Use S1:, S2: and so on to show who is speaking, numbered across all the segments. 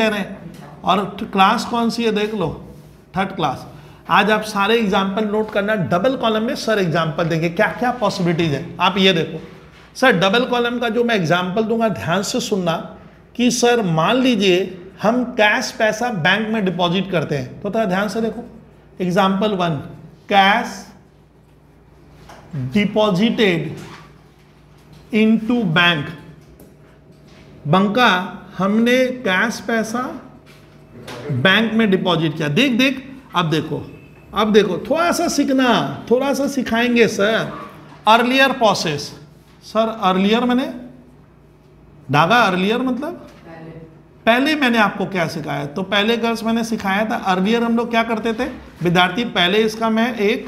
S1: कह रहे हैं। और क्लास कौन सी है देख लो, थर्ड क्लास। आज आप सारे एग्जाम्पल नोट करना, डबल कॉलम में सर एग्जाम्पल देंगे, क्या क्या पॉसिबिलिटीज है। आप ये देखो सर, डबल कॉलम का जो मैं एग्जाम्पल दूंगा ध्यान से सुनना कि सर मान लीजिए हम कैश पैसा बैंक में डिपॉजिट करते हैं, तो थोड़ा ध्यान से देखो। Example 1, cash deposited into bank. बंका, हमने कैश पैसा बैंक में डिपॉजिट किया। देख देख, अब देखो थोड़ा सा सीखना, थोड़ा सा सिखाएंगे sir. Earlier process, sir earlier मैंने डागा, अर्लियर मतलब पहले मैंने आपको क्या सिखाया, तो पहले गर्ल्स मैंने सिखाया था। अर्लियर हम लोग क्या करते थे विद्यार्थी, पहले इसका मैं एक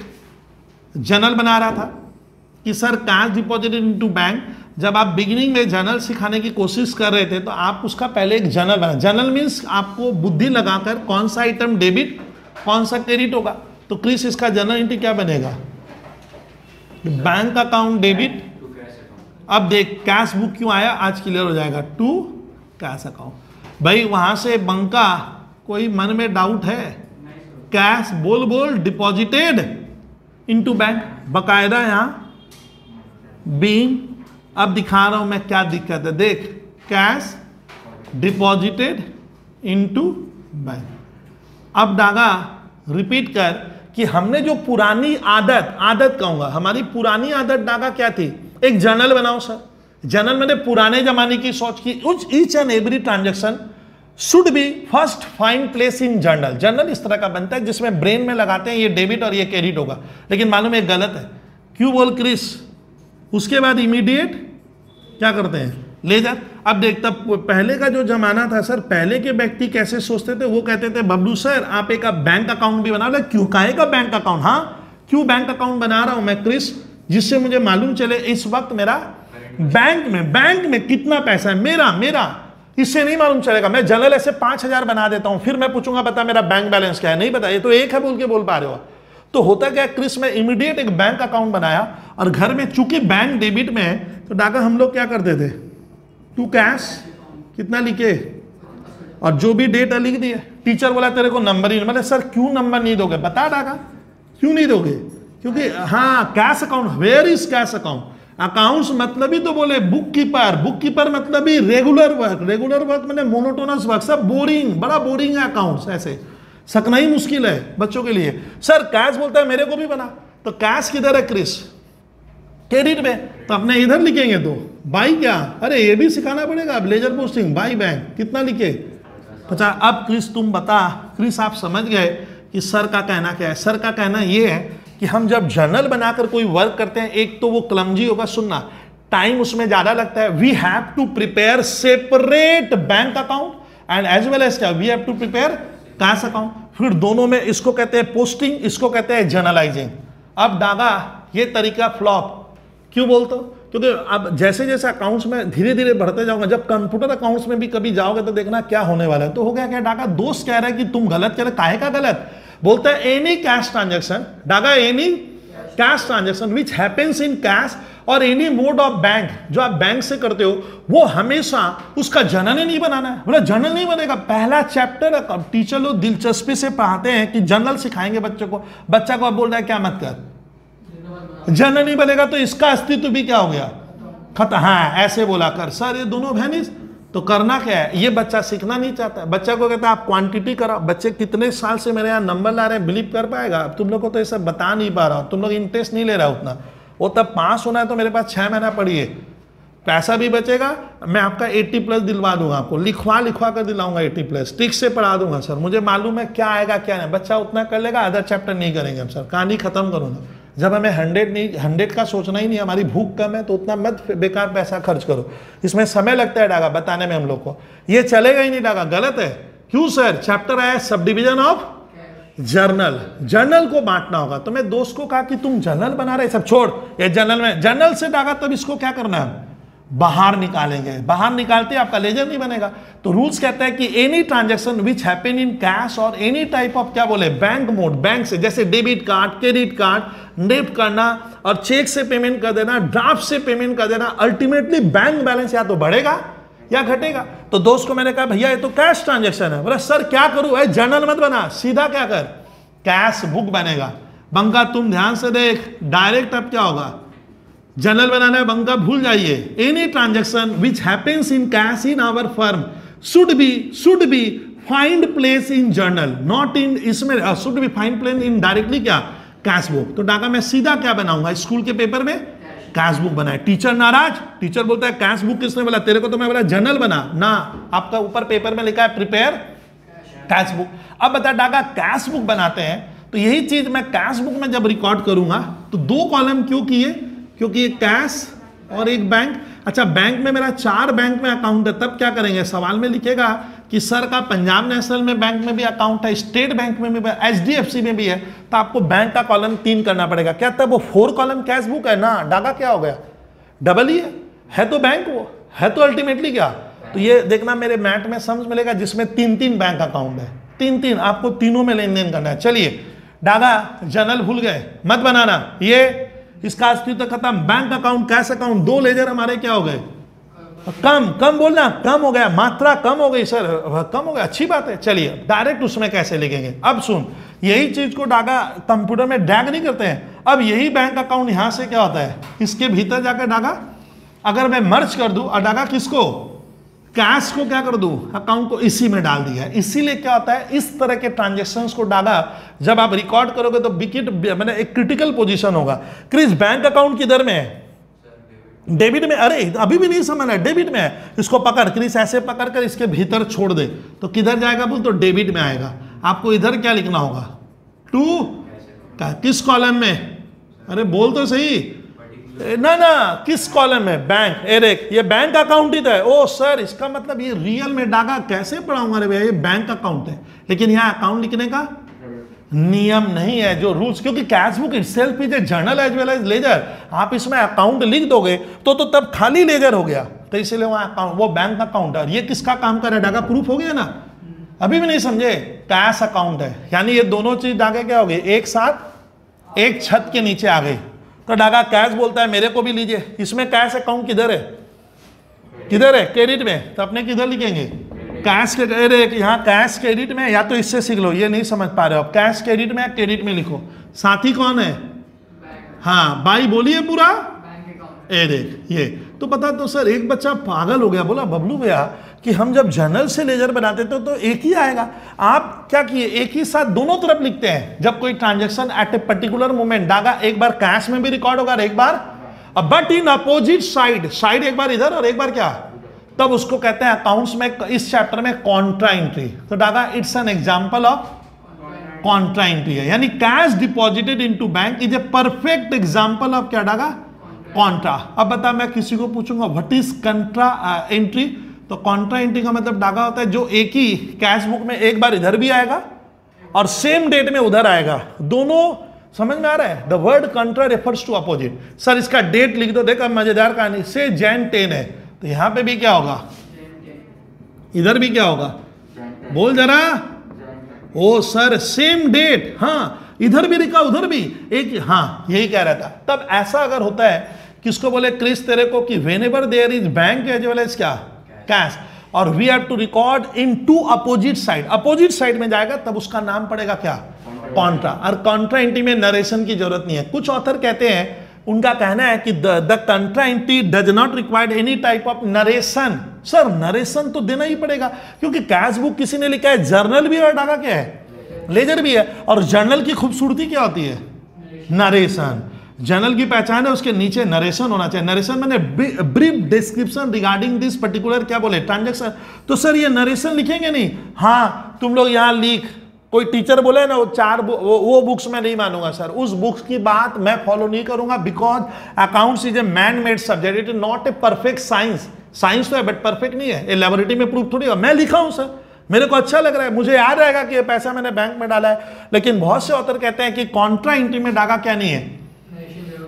S1: जर्नल बना रहा था कि sir cash deposited into bank. जब आप बिगिनिंग में जर्नल सिखाने की कोशिश कर रहे थे तो आप उसका पहले एक जर्नल बना। जर्नल मीन्स आपको बुद्धि लगाकर कौन सा आइटम डेबिट कौन सा क्रेडिट होगा। तो क्रिस इसका जर्नल एंट्री क्या बनेगा, बैंक अकाउंट डेबिट। अब देख कैश बुक क्यों आया, आज क्लियर हो जाएगा, टू कैश अकाउंट। भाई वहां से बंका कोई मन में डाउट है, कैश बोल डिपॉजिटेड इनटू बैंक, बकायदा यहां बीइंग। अब दिखा रहा हूं मैं क्या दिक्कत है, देख कैश डिपॉजिटेड इनटू बैंक। अब डागा रिपीट कर कि हमने जो पुरानी आदत कहूंगा, हमारी पुरानी आदत डागा क्या थी, एक जर्नल बनाओ सर। जर्नल मैंने पुराने जमाने की सोच की, each and every transaction should be first find place in journal. Journal इस तरह का बनता है जिसमें ब्रेन में लगाते हैं ये डेबिट और ये क्रेडिट होगा, लेकिन मालूम है गलत है। क्यों बोल क्रिस, उसके बाद इमीडिएट क्या करते हैं, लेजर। अब देख, तब पहले का जो जमाना था सर, पहले के व्यक्ति कैसे सोचते थे, वो कहते थे बबलू सर आप एक बैंक अकाउंट भी बना लो। क्यों, काहे का बैंक अकाउंट, हाँ क्यों बैंक अकाउंट बना रहा हूं मैं क्रिस, जिससे मुझे मालूम चले इस वक्त मेरा बैंक में कितना पैसा है मेरा इससे नहीं मालूम चलेगा। मैं जनरल ऐसे 5,000 बना देता हूं, फिर मैं पूछूंगा बता मेरा बैंक बैलेंस क्या है, नहीं बता, ये तो एक है बोल के बोल पा रहे हो। तो होता क्या, क्रिस में इमीडिएट एक बैंक अकाउंट बनाया और घर में चूंकि बैंक डेबिट में है तो डाका हम लोग क्या करते थे, टू कैश कितना लिखे और जो भी डेट लिख दिया। टीचर बोला तेरे को नंबर ही, मतलब सर क्यों नंबर नहीं दोगे, बता डाका क्यों नहीं दोगे, क्योंकि हाँ cash account, where is cash account. Accounts मतलब ही तो बोले बुक कीपर मतलब ही रेगुलर वर्क मैंने मोनोटोनस वर्क, सब बोरिंग, बड़ा बोरिंग है अकाउंट्स, ऐसे सकना ही मुश्किल है बच्चों के लिए। सर कैश बोलता है मेरे को भी बना, तो कैश किधर है क्रिस, क्रेडिट में, तो अपने इधर लिखेंगे तो बाई क्या, अरे ये भी सिखाना पड़ेगा। अब लेजर पोस्टिंग बाई बैंक कितना लिखे 50। अब क्रिस तुम बता, क्रिस आप समझ गए कि सर का कहना क्या है। सर का कहना ये है कि हम जब जर्नल बनाकर कोई वर्क करते हैं, एक तो वो क्लमजी होगा, सुनना टाइम उसमें ज्यादा लगता है। We have to prepare separate bank account and as well as क्या, we have to prepare cash account. फिर दोनों में इसको कहते हैं पोस्टिंग, इसको कहते हैं जर्नलाइजिंग। अब डागा ये तरीका फ्लॉप क्यों बोलते हो, क्योंकि अब जैसे जैसे अकाउंट्स में धीरे धीरे बढ़ते जाओगे, जब कंप्यूटर अकाउंट्स में भी कभी जाओगे तो देखना क्या होने वाला है। तो हो गया क्या, डागा दोस्त कह रहा है कि तुम गलत कह रहे, काहे का गलत, बोलता है any cash transaction, Daga any cash transaction which happens in cash और एनी मोड ऑफ बैंक, जो आप बैंक से करते हो वो हमेशा उसका जर्नल ही नहीं बनाना है। बोला जर्नल नहीं बनेगा, पहला चैप्टर टीचर लोग दिलचस्पी से पढ़ाते हैं कि जर्नल सिखाएंगे बच्चों को, बच्चा को अब बोल रहा है क्या मत कर, जर्नल नहीं बनेगा तो इसका अस्तित्व भी क्या हो गया, खत्म। हाँ ऐसे बोला कर सर, ये दोनों भैनिस, तो करना क्या है, ये बच्चा सीखना नहीं चाहता है। बच्चा को कहता है आप क्वांटिटी कराओ। बच्चे कितने साल से मेरे यहाँ नंबर ला रहे हैं, बिलीव कर पाएगा। अब तुम लोग को तो ये सब बता नहीं पा रहा, तुम लोग इंटरेस्ट नहीं ले रहा उतना। वो तब पास होना है तो मेरे पास 6 महीना पढ़िए, पैसा भी बचेगा, मैं आपका 80+ दिलवा दूंगा, आपको लिखवा कर दिलाऊंगा 80+, ट्रिक से पढ़ा दूंगा सर, मुझे मालूम है क्या आएगा क्या नहीं। बच्चा उतना कर लेगा, अदर चैप्टर नहीं करेंगे हम सर, कहानी खत्म करो ना। जब हमें 100 का सोचना ही नहीं, हमारी भूख कम है तो उतना मत बेकार पैसा खर्च करो, इसमें समय लगता है डागा बताने में हम लोग को, ये चलेगा ही नहीं डागा, गलत है। क्यों सर, चैप्टर आया sub division of journal, journal को बांटना होगा। तो मैं दोस्त को कहा कि तुम जर्नल बना रहे, सब छोड़ ये जर्नल में, जर्नल से डागा तब इसको क्या करना है, बाहर निकालेंगे, बाहर निकालते आपका लेजर नहीं बनेगा। तो रूल्स कहता है कि any transaction which happen in cash और एनी टाइप ऑफ क्या बोले बैंक मोड, बैंक से जैसे debit card, credit card, NEFT करना और चेक से पेमेंट कर देना, ड्राफ्ट से पेमेंट कर देना, अल्टीमेटली बैंक बैलेंस या तो बढ़ेगा या घटेगा। तो दोस्त को मैंने कहा भैया ये तो कैश ट्रांजेक्शन है। बोला सर क्या करूं, भाई जर्नल मत बना, सीधा क्या कर, कैश बुक बनेगा। बंका तुम ध्यान से देख, डायरेक्ट अब क्या होगा, जर्नल बनाना है बंका, भूल जाइए। Any transaction which happens in cash in our firm should be find place in journal, not in, इसमें should be find place in directly क्या, कैश बुक। तो डाका मैं सीधा क्या बनाऊंगा, स्कूल के पेपर में कैश बुक बनाए। टीचर नाराज, टीचर बोलता है कैश बुक किसने बोला, तेरे को तो मैं बोला जर्नल बना ना, आपका ऊपर पेपर में लिखा है प्रिपेयर कैश बुक। अब बता डाका कैश बुक बनाते हैं, तो यही चीज मैं कैश बुक में जब रिकॉर्ड करूंगा तो 2 कॉलम क्यों किए, क्योंकि एक कैश और एक बैंक। अच्छा बैंक में मेरा 4 बैंक में अकाउंट है, तब क्या करेंगे, सवाल में लिखेगा कि सर का पंजाब नेशनल में बैंक में भी अकाउंट है, स्टेट बैंक में भी, HDFC में भी है, तो आपको बैंक का कॉलम 3 करना पड़ेगा। क्या तब वो 4 कॉलम कैश बुक है ना, डाका क्या हो गया, डबल ही है तो बैंक, वो है तो अल्टीमेटली क्या। तो ये देखना मेरे मैथ में समझ मिलेगा, जिसमें 3 बैंक अकाउंट है, 3 आपको तीनों में लेन देन करना है। चलिए डागा जर्नल भूल गए, मत बनाना, ये इसका अस्तित्व खत्म। Bank account, cash account, 2 ledger हमारे क्या हो गए, कम बोलना, कम हो गया, मात्रा कम हो गई सर, कम हो गया, अच्छी बात है। चलिए डायरेक्ट उसमें कैसे लिखेंगे, अब सुन, यही चीज को डागा कंप्यूटर में ड्रैग नहीं करते हैं। अब यही बैंक अकाउंट यहां से क्या होता है, इसके भीतर जाकर डागा अगर मैं मर्ज कर दूं और डागा किसको, कैश को क्या कर दूं, अकाउंट को इसी में डाल दिया है। इसीलिए क्या होता है, इस तरह के ट्रांजेक्शन्स को डागा जब आप रिकॉर्ड करोगे तो विकेट मैंने एक क्रिटिकल पोजीशन होगा। क्रिस बैंक अकाउंट किधर में है, डेबिट में, अरे अभी भी नहीं समझना है, डेबिट में है। इसको पकड़, क्रिस ऐसे पकड़ कर इसके भीतर छोड़ दे तो किधर जाएगा बोल, तो डेबिट में आएगा। आपको इधर क्या लिखना होगा, 2 किस कॉलम में, अरे बोल तो सही ना, किस कॉलम में, बैंक। एरेक ये बैंक अकाउंट ही है। ओ सर इसका मतलब ये रियल में डागा कैसे पढ़ाऊंगा, अरे भैया ये बैंक अकाउंट है, लेकिन यहाँ अकाउंट लिखने का नियम नहीं है, जो रूल्स, क्योंकि cash book itself is a journal as well as ledger. आप इसमें अकाउंट लिख दोगे तो तब खाली लेजर हो गया, तो इसलिए वहां अकाउंट, वो बैंक अकाउंट है। ये किसका काम कर रहा है, डागा प्रूफ हो गया ना, अभी भी नहीं समझे, कैश अकाउंट है। यानी ये दोनों चीज डागे क्या हो गई, एक साथ एक छत के नीचे आ गई। तो डागा कैश बोलता है मेरे को भी लीजिए, इसमें कैश अकाउंट किधर है, किधर है, क्रेडिट में, तो अपने किधर लिखेंगे, कैश के, यहाँ कैश क्रेडिट में, या तो इससे सीख लो, ये नहीं समझ पा रहे हो, कैश क्रेडिट में, क्रेडिट में लिखो। साथी कौन है, हाँ बाई बोलिए पूरा, देख ये तो पता। तो सर एक बच्चा पागल हो गया, बोला बबलू भैया कि हम जब जर्नल से लेजर बनाते थे तो एक ही आएगा, आप क्या किए, एक ही साथ दोनों तरफ लिखते हैं। जब कोई transaction at a particular moment, डागा एक बार कैश में भी रिकॉर्ड होगा, एक बार but in opposite side, side एक बार इधर और एक बार क्या, तब उसको कहते हैं अकाउंट्स में, इस चैप्टर में कॉन्ट्रा एंट्री। तो Daga it's an example of Contra entry है, यानी cash deposited into bank is a perfect example of क्या, डागा कॉन्ट्रा। अब बता, मैं किसी को पूछूंगा व्हाट इज कॉन्ट्रा एंट्री, तो कॉन्ट्रा एंट्री का मतलब डागा होता है जो एक ही कैश बुक में एक बार इधर भी आएगा और सेम डेट में उधर आएगा, दोनों समझ में आ रहा है। The word contra refers to opposite. Sir इसका डेट लिख दो, देखा मजेदार कहानी, से जैन 10 है, तो यहां पे भी क्या होगा, इधर भी क्या होगा, बोल जरा, ओ सर सेम डेट, हाँ इधर भी लिखा उधर भी एक, हाँ यही कह रहा था। तब ऐसा अगर होता है, किसको बोले क्रिस तेरे को, कि whenever there is bank as well as क्या, कैश, और we have to record in 2 opposite side, opposite side में जाएगा तब उसका नाम पड़ेगा क्या, कॉन्ट्रा। और कॉन्ट्रा एंट्री में नरेशन की जरूरत नहीं है। कुछ ऑथर कहते हैं, उनका कहना है कि the Contra entry does not required any type of narration. Sir narration तो देना ही पड़ेगा, क्योंकि कैश बुक किसी ने लिखा है, जर्नल भी और डागा क्या है, लेजर भी है, और जर्नल की खूबसूरती क्या होती है, नरेशन। जर्नल की पहचान है उसके नीचे नरेशन होना चाहिए। नरेशन मैंने brief description regarding this particular क्या बोले, ट्रांजेक्शन। तो सर ये नरेशन लिखेंगे नहीं, हाँ तुम लोग यहाँ लिख, कोई टीचर बोले ना वो बुक्स में नहीं मानूंगा सर, उस बुक्स की बात मैं फॉलो नहीं करूंगा, because accounts is a man made subject, it is not a perfect science. Science तो है बट परफेक्ट नहीं है, लेबोरेटरी में प्रूफ थोड़ी। मैं लिखा हूं सर, मेरे को अच्छा लग रहा है, मुझे याद रहेगा कि ये पैसा मैंने बैंक में डाला है, लेकिन बहुत से ऑथर कहते हैं कि कॉन्ट्रा एंट्री में डागा क्या नहीं है,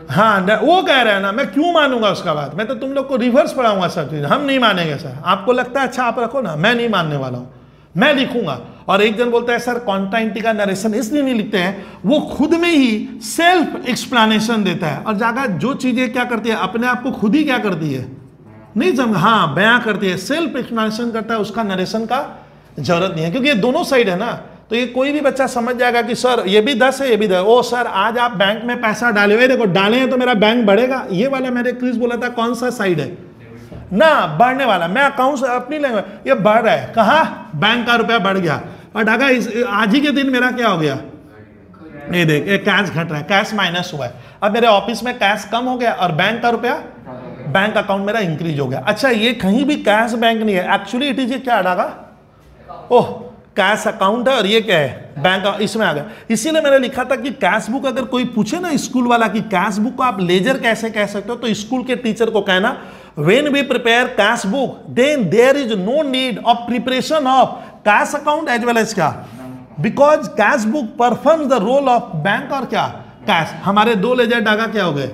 S1: हाँ वो कह रहे हैं ना, मैं क्यों मानूंगा उसका बात, मैं तो तुम लोग को रिवर्स पढ़ाऊंगा सब चीज, हम नहीं मानेंगे सर। आपको लगता है अच्छा आप रखो ना, मैं नहीं मानने वाला हूं, मैं लिखूंगा। और एक जन बोलता है सर कॉन्ट्रा एंट्री का नरेशन इसलिए नहीं लिखते हैं, वो खुद में ही सेल्फ एक्सप्लेनेशन देता है, और जाकर जो चीजें क्या करती है अपने आप को खुद ही क्या करती है, नहीं समझ, हाँ बयां करती है, सेल्फ एक्सप्लेनेशन करता है, उसका नरेशन का जरूरत नहीं है, क्योंकि ये दोनों साइड है ना। तो ये कोई भी बच्चा समझ जाएगा कि सर ये भी 10 है ये भी 10, ओ सर आज आप बैंक में पैसा डाले हुए, देखो डाले हैं तो मेरा बैंक बढ़ेगा, ये वाला मैंने क्रिस बोला था कौन सा साइड है ना, बढ़ने वाला। मैं अकाउंट अपनी लैंग्वेज, ये बढ़ रहा है, कहा बैंक का रुपया बढ़ गया, और ढाका आज ही के दिन मेरा क्या हो गया, ये देख ये कैश घट रहा है, कैश माइनस हुआ है। अब मेरे ऑफिस में कैश कम हो गया और बैंक का रुपया, बैंक अकाउंट मेरा इंक्रीज हो गया। अच्छा ये कहीं भी कैश बैंक नहीं है, एक्चुअली इट इज, ये क्या ढाका, ओह कैश अकाउंट है और ये क्या है बैंक, इसमें आ गया। इसीलिए मैंने लिखा था कि कैश बुक अगर कोई पूछे ना स्कूल वाला कि कैश बुक को आप लेजर कैसे कह सकते हो, तो स्कूल के टीचर को कहना when we prepare cash book then there is no need of preparation of cash account as well as क्या, because cash book performs the role of bank और क्या कैश। हमारे 2 लेजर डागा क्या हो गए,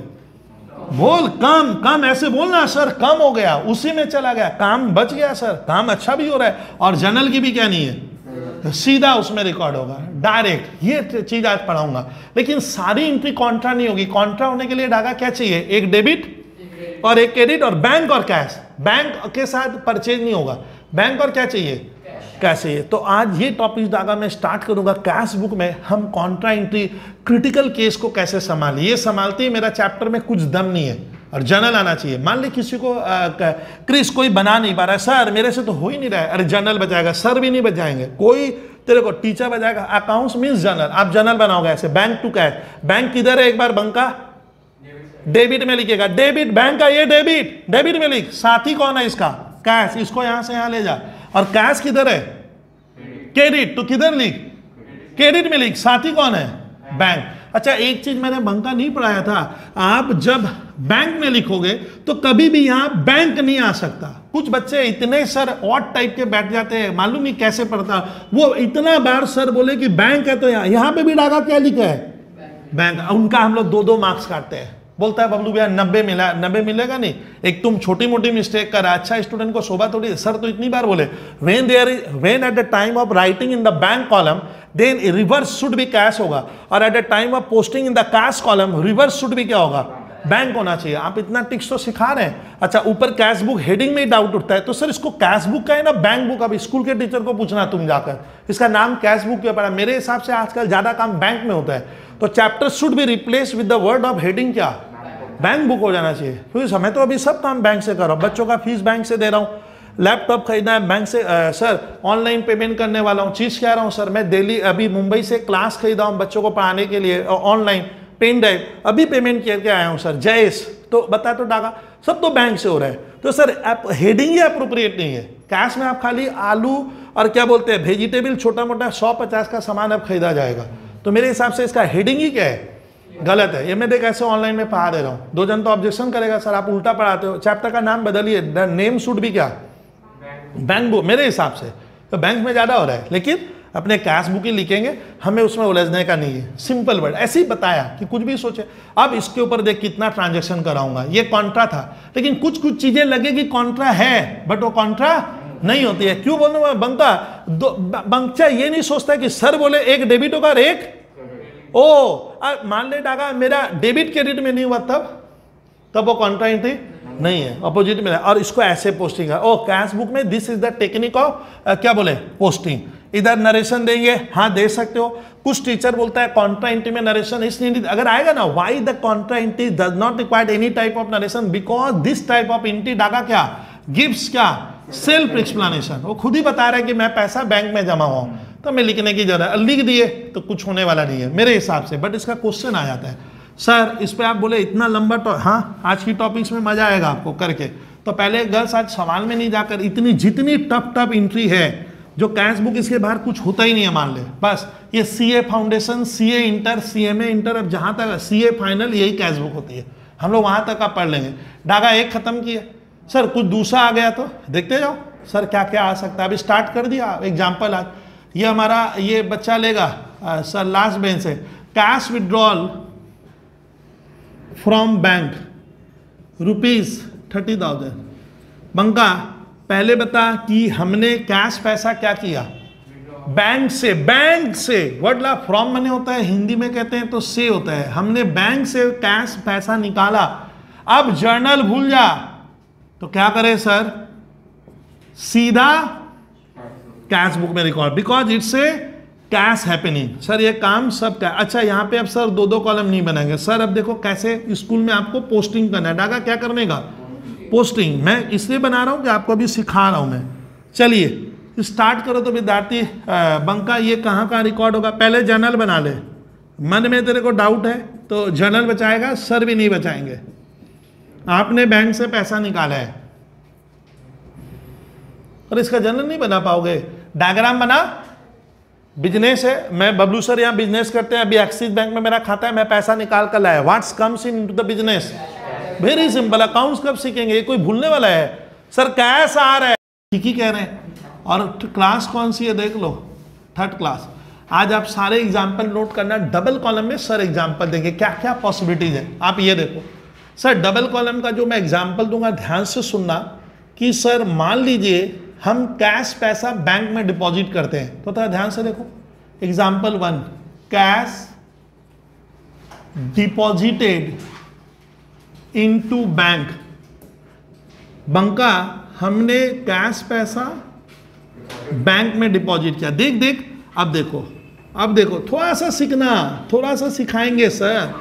S1: बोल कम कम, ऐसे बोलना सर कम हो गया, उसी में चला गया, काम बच गया सर, काम अच्छा भी हो रहा है, और जनरल की भी क्या नहीं है, सीधा उसमें रिकॉर्ड होगा डायरेक्ट। ये चीज आज पढ़ाऊंगा, लेकिन सारी एंट्री कॉन्ट्रा नहीं होगी। कॉन्ट्रा होने के लिए डागा क्या चाहिए, एक डेबिट और एक क्रेडिट, और बैंक और कैश। बैंक के साथ परचेज नहीं होगा, बैंक और क्या चाहिए, कैश चाहिए। तो आज ये टॉपिक डागा मैं स्टार्ट करूंगा, कैश बुक में हम कॉन्ट्रा एंट्री क्रिटिकल केस को कैसे संभालें। ये संभालते ही मेरा चैप्टर में कुछ दम नहीं है, और जनरल आना चाहिए। मान ली किसी को क्रिस कोई बना नहीं पा रहा है, सर मेरे से तो हो ही नहीं रहा है, अरे जनरल बचाएगा, सर भी नहीं बचाएंगे, कोई तेरे को टीचर बचाएगा। अकाउंट्स मींस जनरल, आप जनरल बनाओगे ऐसे, बैंक टू कैश। बैंक किधर है, एक बार बैंक का डेबिट में लिखेगा, डेबिट बैंक का, ये डेबिट, डेबिट में लिख, साथी कौन है इसका, कैश, इसको यहां से यहां ले जा। और कैश किधर है, क्रेडिट, तो किधर लिख, क्रेडिट में लिख, साथी कौन है, बैंक। अच्छा एक चीज मैंने बंका नहीं पढ़ाया था, आप जब बैंक में लिखोगे तो कभी भी यहां बैंक नहीं आ सकता। कुछ बच्चे इतने सर ऑड टाइप के बैठ जाते हैं, मालूम नहीं कैसे पढ़ता, वो इतना बार सर बोले कि बैंक है तो यहां पे भी डागा क्या लिखा है, बैंक। उनका हम लोग 2-2 मार्क्स काटते हैं। बोलता है बबलू भैया 90 मिला, 90 मिलेगा नहीं, एक तुम छोटी मोटी मिस्टेक करा, अच्छा स्टूडेंट को शोभा थोड़ी। सर तो इतनी बार बोले when at the time of writing in the bank column then reverse should be cash होगा, और at the time of posting in the cash column reverse should be क्या होगा, बैंक होना चाहिए। आप इतना टिक्स तो सिखा रहे हैं। अच्छा ऊपर कैश बुक हेडिंग में ही डाउट उठता है, तो सर इसको कैश बुक का है ना बैंक बुक। अब स्कूल के टीचर को पूछना तुम जाकर, इसका नाम कैश बुक क्यों पड़ा। मेरे हिसाब से आजकल ज्यादा काम बैंक में होता है, तो chapter should be replace with the word of heading क्या, बैंक बुक हो जाना चाहिए। क्योंकि समय तो अभी सब काम बैंक से कर रहा हूँ, बच्चों का फीस बैंक से दे रहा हूँ, लैपटॉप खरीदना है बैंक से, सर ऑनलाइन पेमेंट करने वाला हूँ, चीज कह रहा हूँ सर मैं दिल्ली अभी मुंबई से क्लास खरीदा हूँ बच्चों को पढ़ाने के लिए ऑनलाइन, पेन ड्राइव अभी पेमेंट करके आया हूँ सर जयेश, तो बता तो डागा सब तो बैंक से हो रहा है। तो सर आप हेडिंग ही अप्रोप्रिएट नहीं है। कैश में आप खाली आलू और क्या बोलते हैं वेजिटेबल, छोटा मोटा 150 का सामान अब खरीदा जाएगा, तो मेरे हिसाब से इसका हेडिंग ही क्या है, गलत है। ये मैं देख ऐसे ऑनलाइन में पढ़ा दे रहा हूँ, 2 जन तो ऑब्जेक्शन करेगा सर आप उल्टा पढ़ाते हो, चैप्टर का नाम बदलिए, नेम शुड भी क्या, बैंक बुक। मेरे हिसाब से तो बैंक में ज्यादा हो रहा है, लेकिन अपने कैश बुक ही लिखेंगे, हमें उसमें उलझने का नहीं है। सिंपल वर्ड ऐसे ही बताया कि कुछ भी सोचे। अब इसके ऊपर देख कितना ट्रांजैक्शन कराऊंगा, ये कॉन्ट्रा था, लेकिन कुछ कुछ चीजें लगेगी कॉन्ट्रा है बट वो कॉन्ट्रा नहीं होती है। क्यों बोलूं मैं बंका, बंचा ये नहीं सोचता कि सर बोले एक डेबिट होगा और एक मान ले डागा मेरा डेबिट क्रेडिट में नहीं हुआ तब वो कॉन्ट्रा एंट्री नहीं है, अपोजिट में है। और इसको ऐसे पोस्टिंग है, कैश बुक में this is the technique of क्या बोले पोस्टिंग। इधर नरेशन देंगे, हाँ दे सकते हो। कुछ टीचर बोलता है कॉन्ट्रा एंट्री में नरेशन इसलिए अगर आएगा ना, why the Contra entry does not required any type of narration, because this type of entry Daga क्या गिव्स क्या सेल्फ एक्सप्लेनेशन। वो खुद ही बता रहा है कि मैं पैसा बैंक में जमा हुआ हूं, तो मैं लिखने की जरूरत, लिख दिए तो कुछ होने वाला नहीं है मेरे हिसाब से। बट इसका क्वेश्चन आ जाता है सर इस पे आप बोले इतना लंबा हाँ आज की टॉपिक्स में मजा आएगा आपको करके। तो पहले गर्ल्स आज सवाल में नहीं जाकर इतनी जितनी टफ एंट्री है जो कैश बुक, इसके बाहर कुछ होता ही नहीं है मान ले। बस ये CA foundation, CA inter, CMA inter, अब जहां तक सीए फाइनल यही कैश बुक होती है, हम लोग वहां तक आप पढ़ लेंगे। डागा 1 खत्म किया, सर कुछ दूसरा आ गया तो देखते जाओ सर क्या क्या आ सकता है। अभी स्टार्ट कर दिया एग्जाम्पल। आज ये हमारा ये बच्चा लेगा सर लास्ट बेंच से, कैश विड्रॉल फ्रॉम बैंक ₹30,000। बंका पहले बता कि हमने कैश पैसा क्या किया, बैंक से वर्ड ला फ्रॉम मनी होता है, हिंदी में कहते हैं तो से होता है। हमने बैंक से कैश पैसा निकाला। अब जर्नल भूल जा, तो क्या करें सर, सीधा कैश बुक में record, because it's a cash happening. Sir ये काम सब क्या, अच्छा यहाँ पे अब सर दो दो कॉलम नहीं बनाएंगे सर। अब देखो कैसे स्कूल में आपको पोस्टिंग करना है, डागा क्या करने का, पोस्टिंग। मैं इसलिए बना रहा हूँ कि आपको अभी सिखा रहा हूँ मैं। चलिए स्टार्ट करो। तो विद्यार्थी बंका ये कहाँ कहाँ रिकॉर्ड होगा, पहले जर्नल बना ले। मन में तेरे को डाउट है तो जर्नल बचाएगा, सर भी नहीं बचाएंगे। आपने बैंक से पैसा निकाला है और इसका जर्नल नहीं बना पाओगे। डायग्राम बना, बिजनेस है, मैं बबलू सर यहाँ बिजनेस करते हैं, अभी एक्सिस बैंक में मेरा खाता है, मैं पैसा निकाल कर लाया। What's comes into the business, very simple. Accounts कब सीखेंगे, ये कोई भूलने वाला है सर, कैश आ रहा है, ठीक ही कह रहे हैं। और क्लास कौन सी है देख लो, थर्ड क्लास। आज आप सारे एग्जाम्पल नोट करना, डबल कॉलम में सर एग्जाम्पल देंगे, क्या क्या पॉसिबिलिटीज है। आप ये देखो सर, डबल कॉलम का जो मैं एग्जाम्पल दूंगा ध्यान से सुनना कि सर मान लीजिए हम कैश पैसा बैंक में डिपॉजिट करते हैं, तो थोड़ा ध्यान से देखो। Example 1, cash deposited into bank. बंका हमने कैश पैसा बैंक में डिपॉजिट किया। देख देख, अब देखो, अब देखो, थोड़ा सा सीखना, थोड़ा सा सिखाएंगे sir.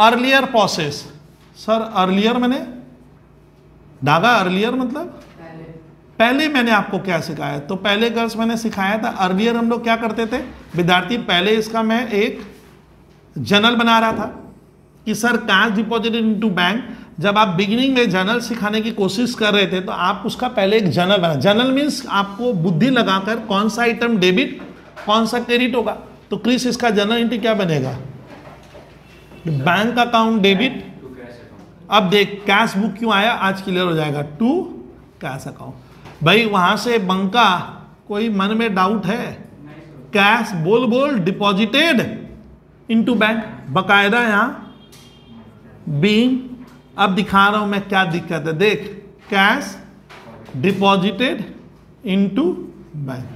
S1: Earlier process, sir earlier मैंने डागा, अर्लियर मतलब पहले मैंने आपको क्या सिखाया, तो पहले गर्ल्स मैंने सिखाया था। अर्लियर हम लोग क्या करते थे विद्यार्थी, पहले इसका मैं एक जर्नल बना रहा था कि sir cash deposited into bank. जब आप बिगिनिंग में जर्नल सिखाने की कोशिश कर रहे थे तो आप उसका पहले एक जर्नल बना। जर्नल मीन्स आपको बुद्धि लगाकर कौन सा आइटम डेबिट कौन सा क्रेडिट होगा। तो क्रिस इसका जर्नल एंट्री क्या बनेगा, बैंक अकाउंट डेबिट। अब देख कैश बुक क्यों आया, आज क्लियर हो जाएगा, टू कैश अकाउंट। भाई वहां से बंका कोई मन में डाउट है, कैश बोल बोल डिपॉजिटेड इनटू बैंक, बकायदा यहां बीइंग। अब दिखा रहा हूं मैं क्या दिक्कत है, देख कैश डिपॉजिटेड इनटू बैंक।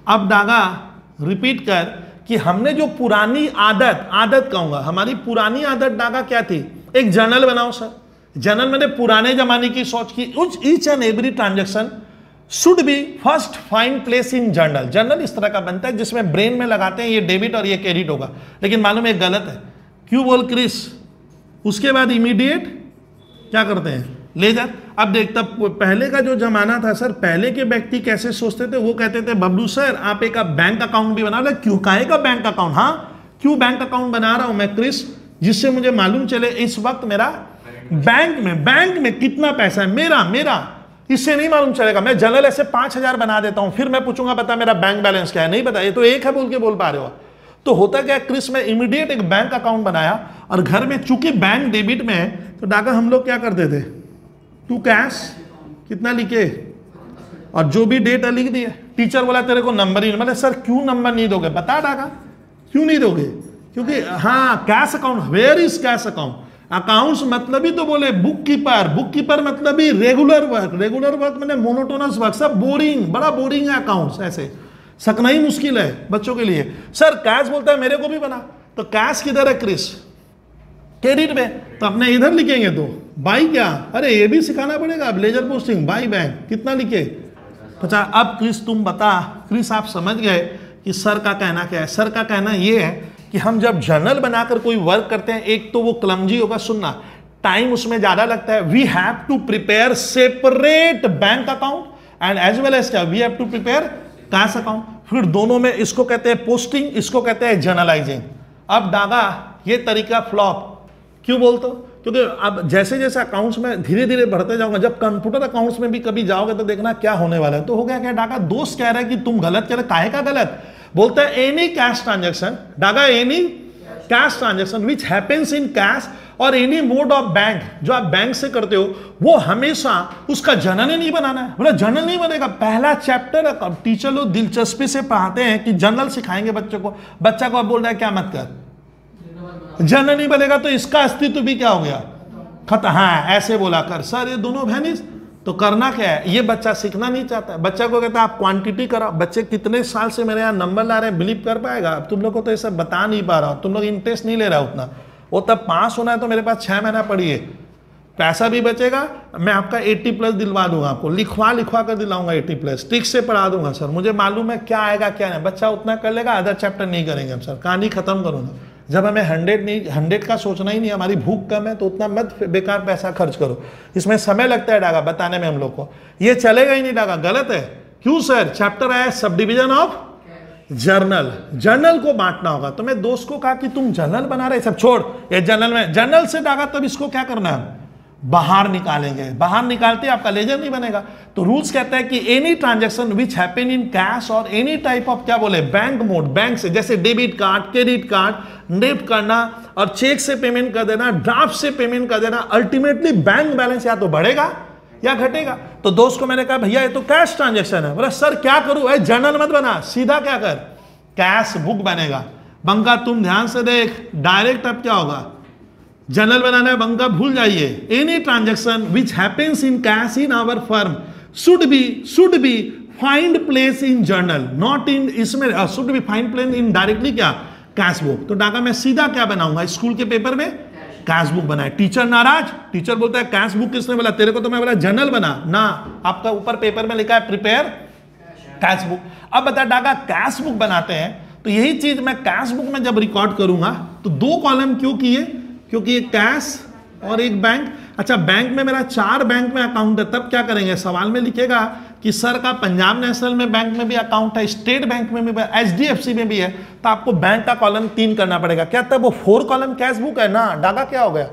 S1: अब डागा रिपीट कर कि हमने जो पुरानी आदत कहूंगा, हमारी पुरानी आदत डागा क्या थी, एक जर्नल बनाओ सर। जर्नल मैंने पुराने जमाने की सोच की, each and every transaction should be first find place in journal. Journal इस तरह का बनता है जिसमें ब्रेन में लगाते हैं ये डेबिट और ये क्रेडिट होगा, लेकिन मालूम है गलत है। क्यों बोल क्रिस, उसके बाद इमीडिएट क्या करते हैं, लेजर। अब देख, तब पहले का जो जमाना था सर, पहले के व्यक्ति कैसे सोचते थे, वो कहते थे बबलू सर आप एक बैंक अकाउंट भी बना लो। क्यों, काहे का बैंक अकाउंट, हाँ क्यों बैंक अकाउंट बना रहा हूं मैं क्रिस, जिससे मुझे मालूम चले इस वक्त मेरा बैंक में कितना पैसा है, मेरा इससे नहीं मालूम चलेगा। मैं जनरल ऐसे 5,000 बना देता हूं, फिर मैं पूछूंगा बता मेरा बैंक बैलेंस क्या है, नहीं पता, ये तो एक है बोल के बोल पा रहे हो। तो होता क्या, क्रिस में इमीडिएट एक बैंक अकाउंट बनाया और घर में चूंकि बैंक डेबिट में है तो डाका हम लोग क्या करते थे, टू कैश कितना लिखे और जो भी डेट है लिख दिया। टीचर बोला तेरे को नंबर ही नहीं, मतलब सर क्यों नंबर नहीं दोगे, बता डाका क्यों नहीं दोगे, क्योंकि हाँ cash account, where is cash account. Accounts मतलब ही तो बोले बुक कीपर मतलब ही रेगुलर वर्क मैंने मोनोटोनस वर्क, सब बोरिंग, बड़ा बोरिंग है अकाउंट्स, ऐसे सकना ही मुश्किल है बच्चों के लिए। सर कैश बोलता है मेरे को भी बना, तो कैश किधर है क्रिस, क्रेडिट में, तो अपने इधर लिखेंगे। तो बाई क्या, अरे ये भी सिखाना पड़ेगा, अब लेजर पोस्टिंग बाई बैंक कितना लिखे 50। अब क्रिस तुम बता, क्रिस आप समझ गए कि सर का कहना क्या है। सर का कहना ये है कि हम जब जर्नल बनाकर कोई वर्क करते हैं, एक तो वो क्लमजी होगा, सुनना टाइम उसमें ज्यादा लगता है। We have to prepare separate bank account and as well as क्या, we have to prepare cash account. फिर दोनों में इसको कहते हैं पोस्टिंग, इसको कहते हैं जर्नलाइजिंग। अब दादा ये तरीका फ्लॉप क्यों बोलते हो, क्योंकि अब जैसे जैसे अकाउंट्स में धीरे धीरे बढ़ते जाओगे, जब कंप्यूटर अकाउंट्स में भी कभी जाओगे तो देखना क्या होने वाला है। तो हो गया क्या, डाका दोस्त कह रहा है कि तुम गलत कह रहे, काहे का गलत, बोलता है any cash transaction, Daga any cash transaction which happens in cash और एनी मोड ऑफ बैंक, जो आप बैंक से करते हो वो हमेशा उसका जर्नल नहीं बनाना है। बोला जर्नल नहीं बनेगा, पहला चैप्टर टीचर लोग दिलचस्पी से पढ़ाते हैं कि जर्नल सिखाएंगे बच्चों को, बच्चा को अब बोल रहा है क्या मत कर, जर्नल नहीं बनेगा तो इसका अस्तित्व भी क्या हो गया, खत्म। हाँ ऐसे बोला कर सर, ये दोनों भैनिस। तो करना क्या है, ये बच्चा सीखना नहीं चाहता है, बच्चा को कहता है आप क्वांटिटी कराओ। बच्चे कितने साल से मेरे यहाँ नंबर ला रहे हैं, बिलीव कर पाएगा। अब तुम लोग को तो ये सब बता नहीं पा रहा हूँ, तुम लोग इंटरेस्ट नहीं ले रहा उतना। वो तब पास होना है तो मेरे पास 6 महीना पढ़िए, पैसा भी बचेगा, मैं आपका 80+ दिलवा दूंगा, आपको लिखवा कर दिलाऊंगा 80+, ट्रिक से पढ़ा दूंगा सर, मुझे मालूम है क्या आएगा क्या नहीं, बच्चा उतना कर लेगा, अदर चैप्टर नहीं करेंगे हम सर, कहानी खत्म करो ना। जब हमें 100 का सोचना ही नहीं, हमारी भूख कम है तो उतना मत बेकार पैसा खर्च करो, इसमें समय लगता है डागा बताने में हम लोग को, ये चलेगा ही नहीं डागा, गलत है। क्यों सर? चैप्टर आया sub division of journal, journal को बांटना होगा। तो मैं दोस्त को कहा कि तुम जर्नल बना रहे, सब छोड़ ये जर्नल में, जर्नल से डागा तब इसको क्या करना है, बाहर निकालेंगे, बाहर निकालते आपका लेजर नहीं बनेगा। तो रूल्स कहता है कि any transaction which happen in cash और एनी टाइप ऑफ क्या बोले बैंक मोड, बैंक से, जैसे debit card, credit card, NEFT करना और चेक से पेमेंट कर देना, ड्राफ्ट से पेमेंट कर देना, अल्टीमेटली बैंक बैलेंस या तो बढ़ेगा या घटेगा। तो दोस्त को मैंने कहा भैया ये तो कैश ट्रांजैक्शन है। बोला सर क्या करूं, जर्नल मत बना, सीधा क्या कर, कैश बुक बनेगा। बंका तुम ध्यान से देख, डायरेक्ट अब क्या होगा, जर्नल बनाना है, बंका भूल जाइए। Any transaction which happens in cash in our firm should be find place in journal, not in, इसमें should be find place in directly क्या, कैश बुक। तो डाका मैं सीधा क्या बनाऊंगा, स्कूल के पेपर में कैश बुक बनाए। टीचर नाराज, टीचर बोलता है कैश बुक किसने बोला, तेरे को तो मैं बोला जर्नल बना ना, आपका ऊपर पेपर में लिखा है प्रिपेयर कैश बुक। अब बता डाका कैश बुक बनाते हैं, तो यही चीज मैं कैश बुक में जब रिकॉर्ड करूंगा तो 2 कॉलम क्यों किए, क्योंकि एक कैश और एक बैंक। अच्छा बैंक में मेरा 4 बैंक में अकाउंट है, तब क्या करेंगे, सवाल में लिखेगा कि सर का पंजाब नेशनल में बैंक में भी अकाउंट है, स्टेट बैंक में भी, HDFC में भी है, तो आपको बैंक का कॉलम 3 करना पड़ेगा। क्या तब वो 4 कॉलम कैश बुक है ना, डागा क्या हो गया,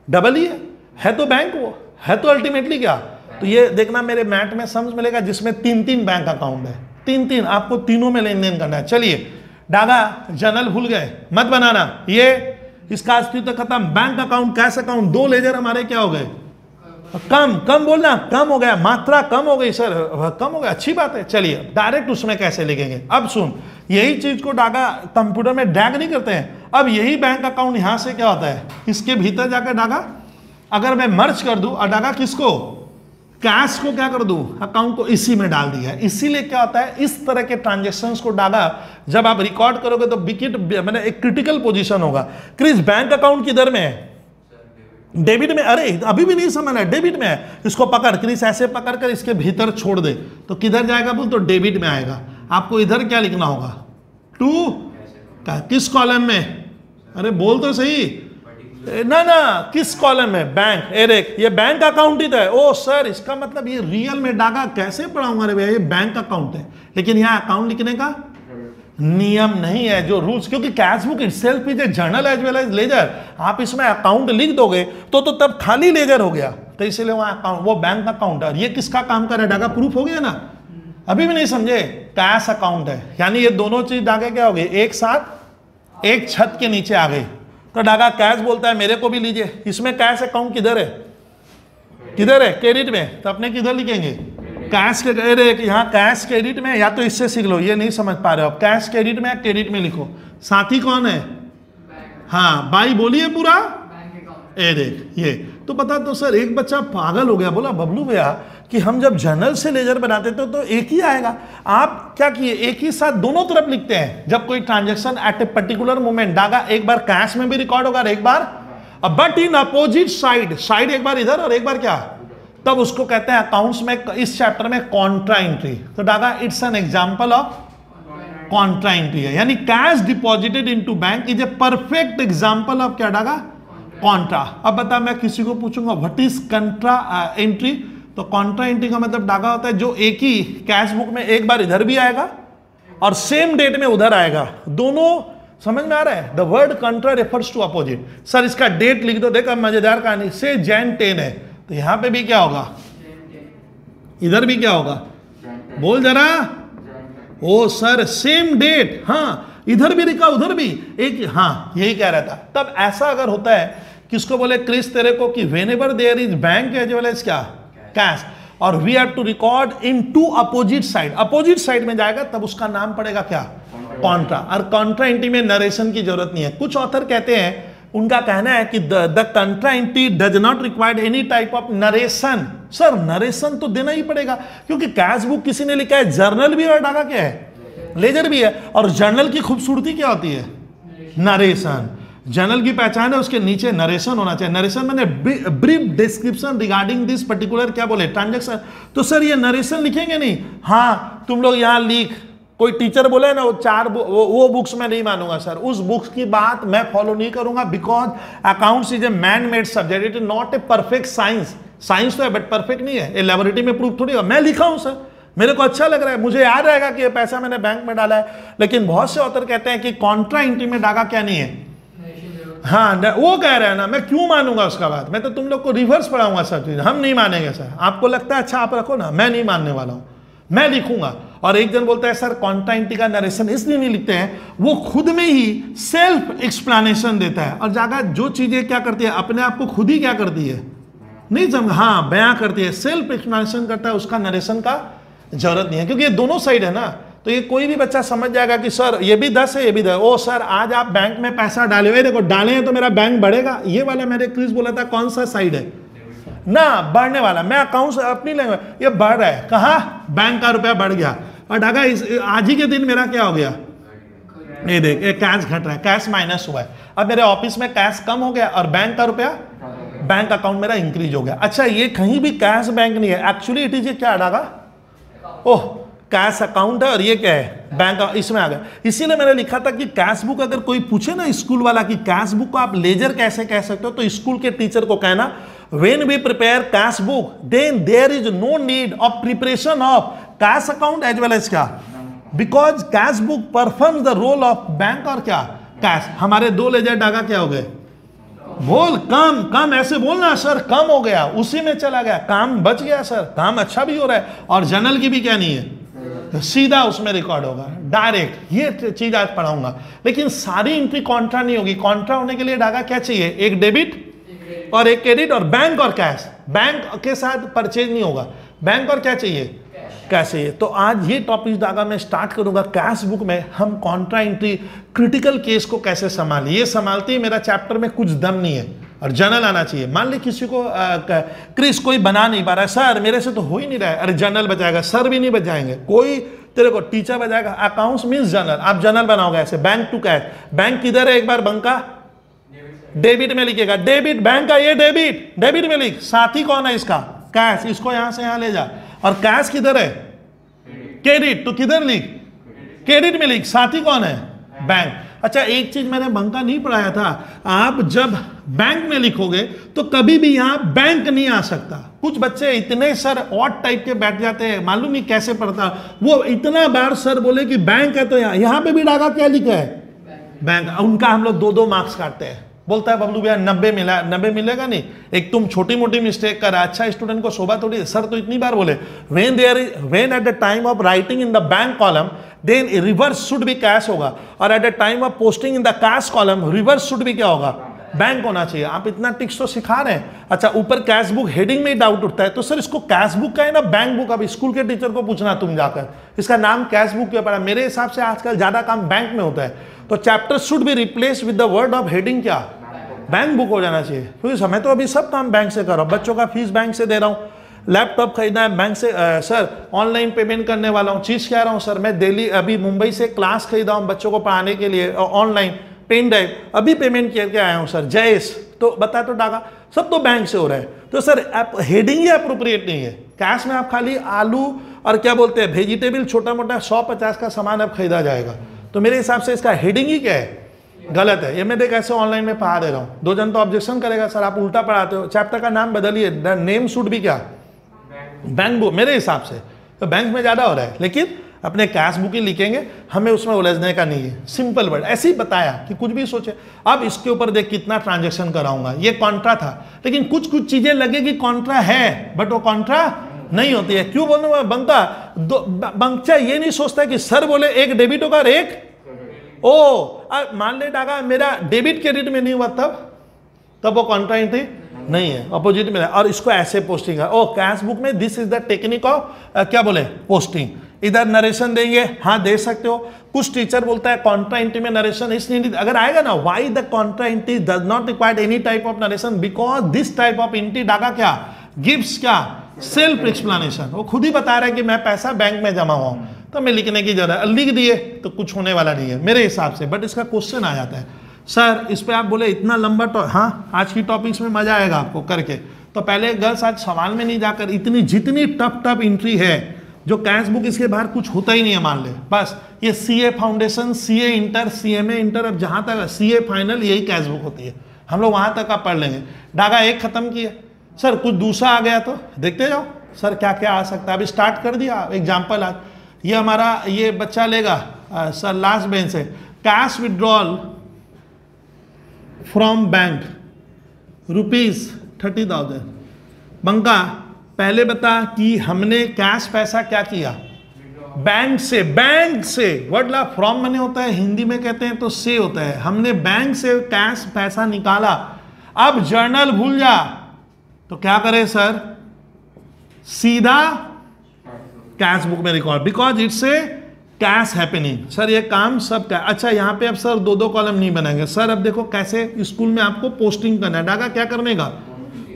S1: डबल ही है तो बैंक, वो है तो अल्टीमेटली क्या। तो ये देखना मेरे मैथ में समझ मिलेगा, जिसमें 3 बैंक अकाउंट है, 3 आपको तीनों में लेन देन करना है। चलिए डागा जर्नल भूल गए, मत बनाना, ये इसका अस्तित्व खत्म। Bank account, cash account, 2 ledger हमारे क्या हो गए, कम बोलना, कम हो गया, मात्रा कम हो गई सर, कम हो गया, अच्छी बात है। चलिए डायरेक्ट उसमें कैसे लिखेंगे, अब सुन, यही चीज को डागा कंप्यूटर में ड्रैग नहीं करते हैं। अब यही बैंक अकाउंट यहां से क्या होता है, इसके भीतर जाकर डागा अगर मैं मर्ज कर दूं और डागा किसको, कैश को क्या कर दूं, अकाउंट को इसी में डाल दिया है। इसीलिए क्या होता है, इस तरह के ट्रांजैक्शंस को डागा जब आप रिकॉर्ड करोगे तो विकेट मैंने एक क्रिटिकल पोजीशन होगा। क्रिस बैंक अकाउंट किधर में है, डेबिट में, अरे अभी भी नहीं समझ है, डेबिट में है, इसको पकड़, क्रिस ऐसे पकड़ कर इसके भीतर छोड़ दे तो किधर जाएगा बोल, तो डेबिट में आएगा। आपको इधर क्या लिखना होगा, 2 किस कॉलम में, अरे बोल तो सही ना, किस कॉलम में, बैंक, एरेक, ये बैंक अकाउंट ही तो है। ओ सर इसका मतलब ये रियल में डागा कैसे पढ़ाऊंगा रे भैया, ये बैंक अकाउंट है, लेकिन यहाँ अकाउंट लिखने का नियम नहीं है, जो रूल्स, क्योंकि cash book itself is a journal as well as ledger. आप इसमें अकाउंट लिख दोगे तो तब खाली लेजर हो गया, तो इसलिए वहां अकाउंट, वो बैंक अकाउंट है। और ये किसका काम कर रहा है, डागा प्रूफ हो गया ना, अभी भी नहीं समझे, कैश अकाउंट है, यानी ये दोनों चीज डागे क्या हो गई, एक साथ एक छत के नीचे आ गई। तो डागा कैश बोलता है मेरे को भी लीजिए, इसमें कैश अकाउंट किधर है, किधर है, क्रेडिट में, तो अपने किधर लिखेंगे, कैश के, यहाँ कैश क्रेडिट में, या तो इससे सीख लो, ये नहीं समझ पा रहे हो, कैश क्रेडिट में, क्रेडिट में लिखो। साथी कौन है, हाँ भाई बोलिए पूरा, देख ये तो पता। तो सर एक बच्चा पागल हो गया, बोला बबलू भैया कि हम जब जर्नल से लेजर बनाते थे तो एक ही आएगा, आप क्या किए, एक ही साथ दोनों तरफ लिखते हैं। जब कोई transaction at a particular moment, डागा एक बार कैश में भी रिकॉर्ड होगा, एक बार but in opposite side, side एक बार इधर और एक बार क्या, तब उसको कहते हैं अकाउंट्स में, इस चैप्टर में कॉन्ट्रा एंट्री। तो Daga it's an example of Contra entry है, यानी cash deposited into bank is a perfect example of क्या, डागा कॉन्ट्रा। अब बता, मैं किसी को पूछूंगा व्हाट इज कॉन्ट्रा एंट्री, तो कॉन्ट्रा एंट्री का मतलब डागा होता है जो एक ही कैश बुक में एक बार इधर भी आएगा और सेम डेट में उधर आएगा, दोनों, समझ में आ रहा है। The word contra refers to opposite. Sir इसका डेट लिख दो, देखा मजेदार कहानी, से Jan 10 है, तो यहां पे भी क्या होगा, इधर भी क्या होगा, बोल जरा, ओ सर सेम डेट, हाँ इधर भी लिखा उधर भी एक, हाँ यही कह रहा था। तब ऐसा अगर होता है, किसको बोले क्रिस तेरे को, कि whenever there is bank as well as क्या, कैश, और we have to record in 2 opposite side, opposite side में जाएगा तब उसका नाम पड़ेगा क्या, कॉन्ट्रा। और कॉन्ट्रा एंट्री में नरेशन की जरूरत नहीं है। कुछ ऑथर कहते हैं, उनका कहना है कि the Contra entry does not required any type of narration. Sir narration तो देना ही पड़ेगा, क्योंकि कैश बुक किसी ने लिखा है, जर्नल भी और डागा क्या है, लेजर भी है, और जर्नल की खूबसूरती क्या होती है, नरेशन। जर्नल की पहचान है, उसके नीचे नरेशन होना चाहिए। नरेशन मैंने brief description regarding this particular क्या बोले ट्रांजेक्शन। तो सर ये नरेशन लिखेंगे नहीं? हाँ तुम लोग यहाँ लिख, कोई टीचर बोले ना वो बुक्स में नहीं मानूंगा सर, उस बुक्स की बात मैं फॉलो नहीं करूंगा, because accounts is a man made subject, it is not a perfect science. Science तो है बट परफेक्ट नहीं है, लेबोरेटरी में प्रूफ थोड़ी। मैं लिखा हूं सर, मेरे को अच्छा लग रहा है, मुझे याद रहेगा कि ये पैसा मैंने बैंक में डाला है। लेकिन बहुत से ऑथर कहते हैं कि कॉन्ट्रा एंट्री में डागा क्या नहीं है। हाँ वो कह रहे हैं ना, मैं क्यों मानूंगा उसका बात, मैं तो तुम लोग को रिवर्स पढ़ाऊंगा सब चीज। हम नहीं मानेंगे सर, आपको लगता है अच्छा आप रखो ना, मैं नहीं मानने वाला हूं, मैं लिखूंगा। और एक जन बोलता है सर कॉन्ट्रा एंट्री का नरेशन इसलिए नहीं लिखते हैं, वो खुद में ही सेल्फ एक्सप्लेनेशन देता है और जाकर जो चीजें क्या करती है अपने आप को खुद ही क्या करती है, नहीं समझ, हाँ बयां करती है, सेल्फ एक्सप्लेनेशन करता है, उसका नरेशन का जरूरत नहीं है। क्योंकि ये दोनों साइड है ना, तो ये कोई भी बच्चा समझ जाएगा कि सर ये भी 10 है ये भी 10। ओ सर आज आप बैंक में पैसा डाले हुए, देखो डाले हैं तो मेरा बैंक बढ़ेगा, ये वाला मैंने क्विज बोला था कौन सा साइड है ना, बढ़ने वाला। मैं अकाउंट अपनी लैंग्वेज, ये बढ़ रहा है, कहा बैंक का रुपया बढ़ गया, और ढाका आज ही के दिन मेरा क्या हो गया, ये देख ये कैश घट रहा है, कैश माइनस हुआ है। अब मेरे ऑफिस में कैश कम हो गया और बैंक का रुपया, बैंक अकाउंट मेरा इंक्रीज हो गया। अच्छा ये कहीं भी कैश बैंक नहीं है, एक्चुअली इट इज ये क्या डागा, ओह कैश अकाउंट है और ये क्या है बैंक, इसमें आ गया। इसीलिए मैंने लिखा था कि कैश बुक अगर कोई पूछे ना स्कूल वाला कि कैश बुक को आप लेजर कैसे कह सकते हो, तो स्कूल के टीचर को कहना when we prepare cash book then there is no need of preparation of cash account as well as क्या, because cash book performs the role of bank और क्या कैश। हमारे 2 लेजर डागा क्या हो गए, बोल कम कम ऐसे बोलना सर, कम हो गया उसी में चला गया, काम बच गया सर, काम अच्छा भी हो रहा है। और जर्नल की भी क्या नहीं है, सीधा उसमें रिकॉर्ड होगा डायरेक्ट, ये चीज आज पढ़ाऊंगा। लेकिन सारी एंट्री कॉन्ट्रा नहीं होगी, कॉन्ट्रा होने के लिए डागा क्या चाहिए, एक डेबिट और एक क्रेडिट और बैंक और कैश। बैंक के साथ परचेज नहीं होगा, बैंक और क्या चाहिए, कैश चाहिए। तो आज ये टॉपिक डागा मैं स्टार्ट करूंगा, कैश बुक में हम कॉन्ट्रा एंट्री क्रिटिकल केस को कैसे संभालें। ये संभालते ही मेरा चैप्टर में कुछ दम नहीं है, और जर्नल आना चाहिए। मान ली किसी को क्रिस कोई बना नहीं पा रहा है, सर मेरे से तो हो ही नहीं रहा है, अरे जर्नल बचाएगा, सर भी नहीं बचाएंगे, कोई तेरे को टीचर बचाएगा। अकाउंट्स मींस जर्नल, आप जर्नल बनाओगे ऐसे, बैंक टू कैश। बैंक किधर है, एक बार बंका डेबिट में लिखेगा, डेबिट बैंक का, ये डेबिट डेबिट में लिख, साथी कौन है इसका, कैश, इसको यहां से यहां ले जा। और कैश किधर है, क्रेडिट, तो किधर लिख, क्रेडिट में लिख, साथी कौन है, बैंक। अच्छा एक चीज मैंने बंका नहीं पढ़ाया था, आप जब बैंक में लिखोगे तो कभी भी यहां बैंक नहीं आ सकता। कुछ बच्चे इतने सर ऑड टाइप के बैठ जाते हैं, मालूम नहीं कैसे पढ़ता, वो इतना बार सर बोले कि बैंक है तो यहां पे भी डागा क्या लिखा है, बैंक। उनका हम लोग 2-2 मार्क्स काटते हैं। बोलता है बबलू भैया 90 मिला, 90 मिलेगा नहीं, एक तुम छोटी मोटी मिस्टेक करा, अच्छा स्टूडेंट को शोभा थोड़ी। सर तो इतनी बार बोले when at the time of writing in the bank column then reverse should be cash होगा, और at the time of posting in the cash column reverse should be क्या होगा, बैंक होना चाहिए। आप इतना टिक्स तो सिखा रहे हैं। अच्छा ऊपर कैश बुक हेडिंग में ही डाउट उठता है, तो सर इसको कैश बुक का है ना बैंक बुक। अब स्कूल के टीचर को पूछना तुम जाकर, इसका नाम कैश बुक क्यों पड़ा। मेरे हिसाब से आजकल ज्यादा काम बैंक में होता है, तो chapter should be replace with the word of heading क्या, बैंक बुक हो जाना चाहिए। क्योंकि समय तो अभी सब काम बैंक से कर रहा हूं, बच्चों का फीस बैंक से दे रहा हूं, लैपटॉप खरीदना है बैंक से, सर ऑनलाइन पेमेंट करने वाला हूं, चीज कह रहा हूं सर, मैं दिल्ली अभी मुंबई से क्लास खरीदा हूं बच्चों को पढ़ाने के लिए ऑनलाइन, पेन ड्राइव अभी पेमेंट करके आया हूं सर, जयेश तो बता तो डागा, सब तो बैंक से हो रहा है। तो सर हेडिंग ही अप्रोप्रिएट नहीं है। कैश में आप खाली आलू और क्या बोलते हैं वेजिटेबल, छोटा मोटा 100-50 का सामान अब खरीदा जाएगा, तो मेरे हिसाब से इसका हेडिंग ही क्या है, गलत है। ये मैं देख ऐसे ऑनलाइन में पढ़ा दे रहा हूँ, 2 जन तो ऑब्जेक्शन करेगा सर आप उल्टा पढ़ाते हो, चैप्टर का नाम बदलिए, नेम शुड भी क्या, बैंक बुक। मेरे हिसाब से तो बैंक में ज्यादा हो रहा है, लेकिन अपने कैश बुक ही लिखेंगे, हमें उसमें उलझने का नहीं है। सिंपल वर्ड ऐसे ही बताया कि कुछ भी सोचे। अब इसके ऊपर देख कितना ट्रांजेक्शन कराऊंगा, ये कॉन्ट्रा था, लेकिन कुछ कुछ चीजें लगेगी कॉन्ट्रा है बट वो कॉन्ट्रा नहीं होती है। क्यों बोलूं मैं, बंचा ये नहीं सोचता कि सर बोले एक डेबिट होगा और एक मान ले डागा मेरा डेबिट क्रेडिट में नहीं हुआ, तब वो कॉन्ट्रा एंट्री नहीं है, अपोजिट में। और इसको ऐसे पोस्टिंग है, कैश बुक में this is the technique of क्या बोले पोस्टिंग। इधर नरेशन देंगे, हाँ दे सकते हो। कुछ टीचर बोलता है कॉन्ट्रा एंट्री में नरेशन इसलिए अगर आएगा ना, why the Contra entry does not require any type of narration, because this type of entry Daga क्या गिव्स क्या सेल्फ एक्सप्लेनेशन। वो खुद ही बता रहा है कि मैं पैसा बैंक में जमा हुआ हूं, तो मैं लिखने की जरूरत, लिख दिए तो कुछ होने वाला नहीं है मेरे हिसाब से। बट इसका क्वेश्चन आ जाता है सर इस पे आप बोले इतना लंबा तो हाँ, आज की टॉपिक्स में मजा आएगा आपको करके। तो पहले गर्ल्स आज सवाल में नहीं जाकर इतनी जितनी टफ एंट्री है, जो कैश बुक इसके बाहर कुछ होता ही नहीं है मान ले, बस ये CA foundation, CA inter, CMA inter, अब जहां तक सीए फाइनल यही कैश बुक होती है, हम लोग वहां तक आप पढ़ लेंगे। डागा एक खत्म किया, सर कुछ दूसरा आ गया तो देखते जाओ सर क्या क्या आ सकता है। अभी स्टार्ट कर दिया एग्जाम्पल। आज ये हमारा ये बच्चा लेगा सर लास्ट बेंच से, कैश विड्रॉल फ्रॉम बैंक ₹30,000। बंका पहले बता कि हमने कैश पैसा क्या किया, बैंक से वर्ड ला फ्रॉम मने होता है, हिंदी में कहते हैं तो से होता है, हमने बैंक से कैश पैसा निकाला। अब जर्नल भूल जा तो क्या करे सर, सीधा कैश बुक में record, because it's a cash happening. Sir ये काम सब का अच्छा, यहाँ पे अब सर दो कॉलम नहीं बनाएंगे सर। अब देखो कैसे स्कूल में आपको पोस्टिंग करना है। डागा क्या करने का,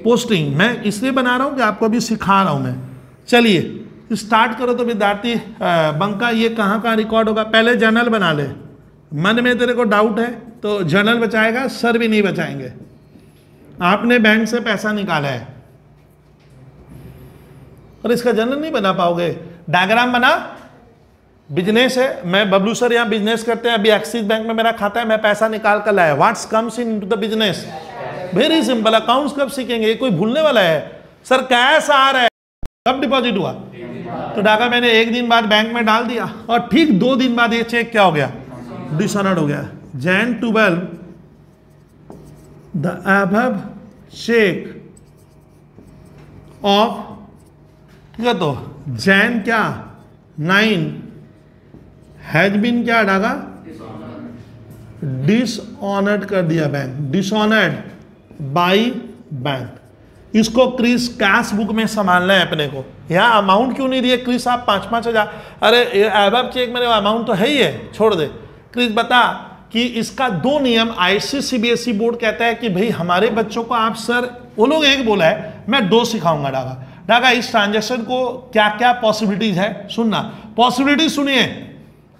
S1: पोस्टिंग। मैं इसलिए बना रहा हूँ कि आपको अभी सिखा रहा हूँ मैं। चलिए स्टार्ट करो। तो विद्यार्थी बंका ये कहाँ रिकॉर्ड होगा, पहले जर्नल बना ले। मन में तेरे को डाउट है तो जर्नल बचाएगा, सर भी नहीं बचाएंगे। आपने बैंक से पैसा निकाला है और इसका जर्नल नहीं बना पाओगे। डायग्राम बना, बिजनेस है, मैं बबलू सर यहाँ बिजनेस करते हैं, अभी एक्सिस बैंक में मेरा खाता है, मैं पैसा निकाल कर लाया। What's comes into the business, very simple. Accounts कब सीखेंगे, कोई भूलने वाला है। सर कैश आ रहा है, कब डिपॉजिट हुआ, तो डाका मैंने एक दिन बाद बैंक में डाल दिया और ठीक 2 दिन बाद ये चेक क्या हो गया, डिसऑनर्ड हो गया। Jan 12 the above check of, ठीक है, तो Jan क्या 9 हैज बीन क्या डागा, डिसऑनर्ड कर दिया बैंक, डिसऑनर्ड बाई बैंक। इसको क्रिस कैश बुक में संभालना है अपने को। यहाँ अमाउंट क्यों नहीं दिए क्रिस, आप 5-5 हजार, अरे एबव चेक में अमाउंट तो है ही है, छोड़ दे। क्रिस बता कि इसका 2 नियम ICCBSE बोर्ड कहता है कि भाई हमारे बच्चों को आप सर, वो लोग एक बोला है, मैं 2 सिखाऊंगा। डागा इस ट्रांजेक्शन को क्या क्या पॉसिबिलिटीज है सुनना, पॉसिबिलिटी सुनिए।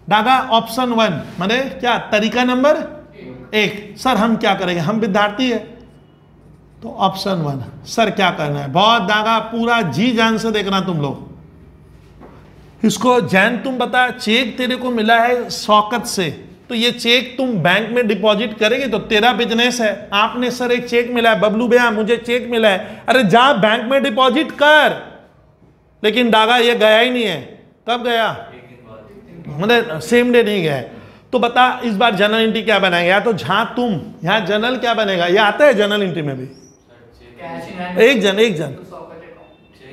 S1: डागा ऑप्शन 1 माने क्या, तरीका नंबर 1। सर हम क्या करेंगे, हम विद्यार्थी है तो ऑप्शन 1 सर क्या करना है, बहुत दागा पूरा जी जान से देखना तुम लोग इसको। जैन तुम बता, चेक तेरे को मिला है शौकत से, तो ये चेक तुम बैंक में डिपॉजिट करेंगे तो तेरा बिजनेस है। आपने सर एक चेक मिला है, बबलू भैया मुझे चेक मिला है, अरे जा बैंक में डिपॉजिट कर। लेकिन डागा ये गया ही नहीं है, कब गया, मतलब सेम डे नहीं गया है। तो बता इस बार जनरल एंट्री क्या बनाएंगे, या तो जहां तुम यहाँ जनरल क्या बनेगा, ये आता है जनरल एंट्री में भी, एक जन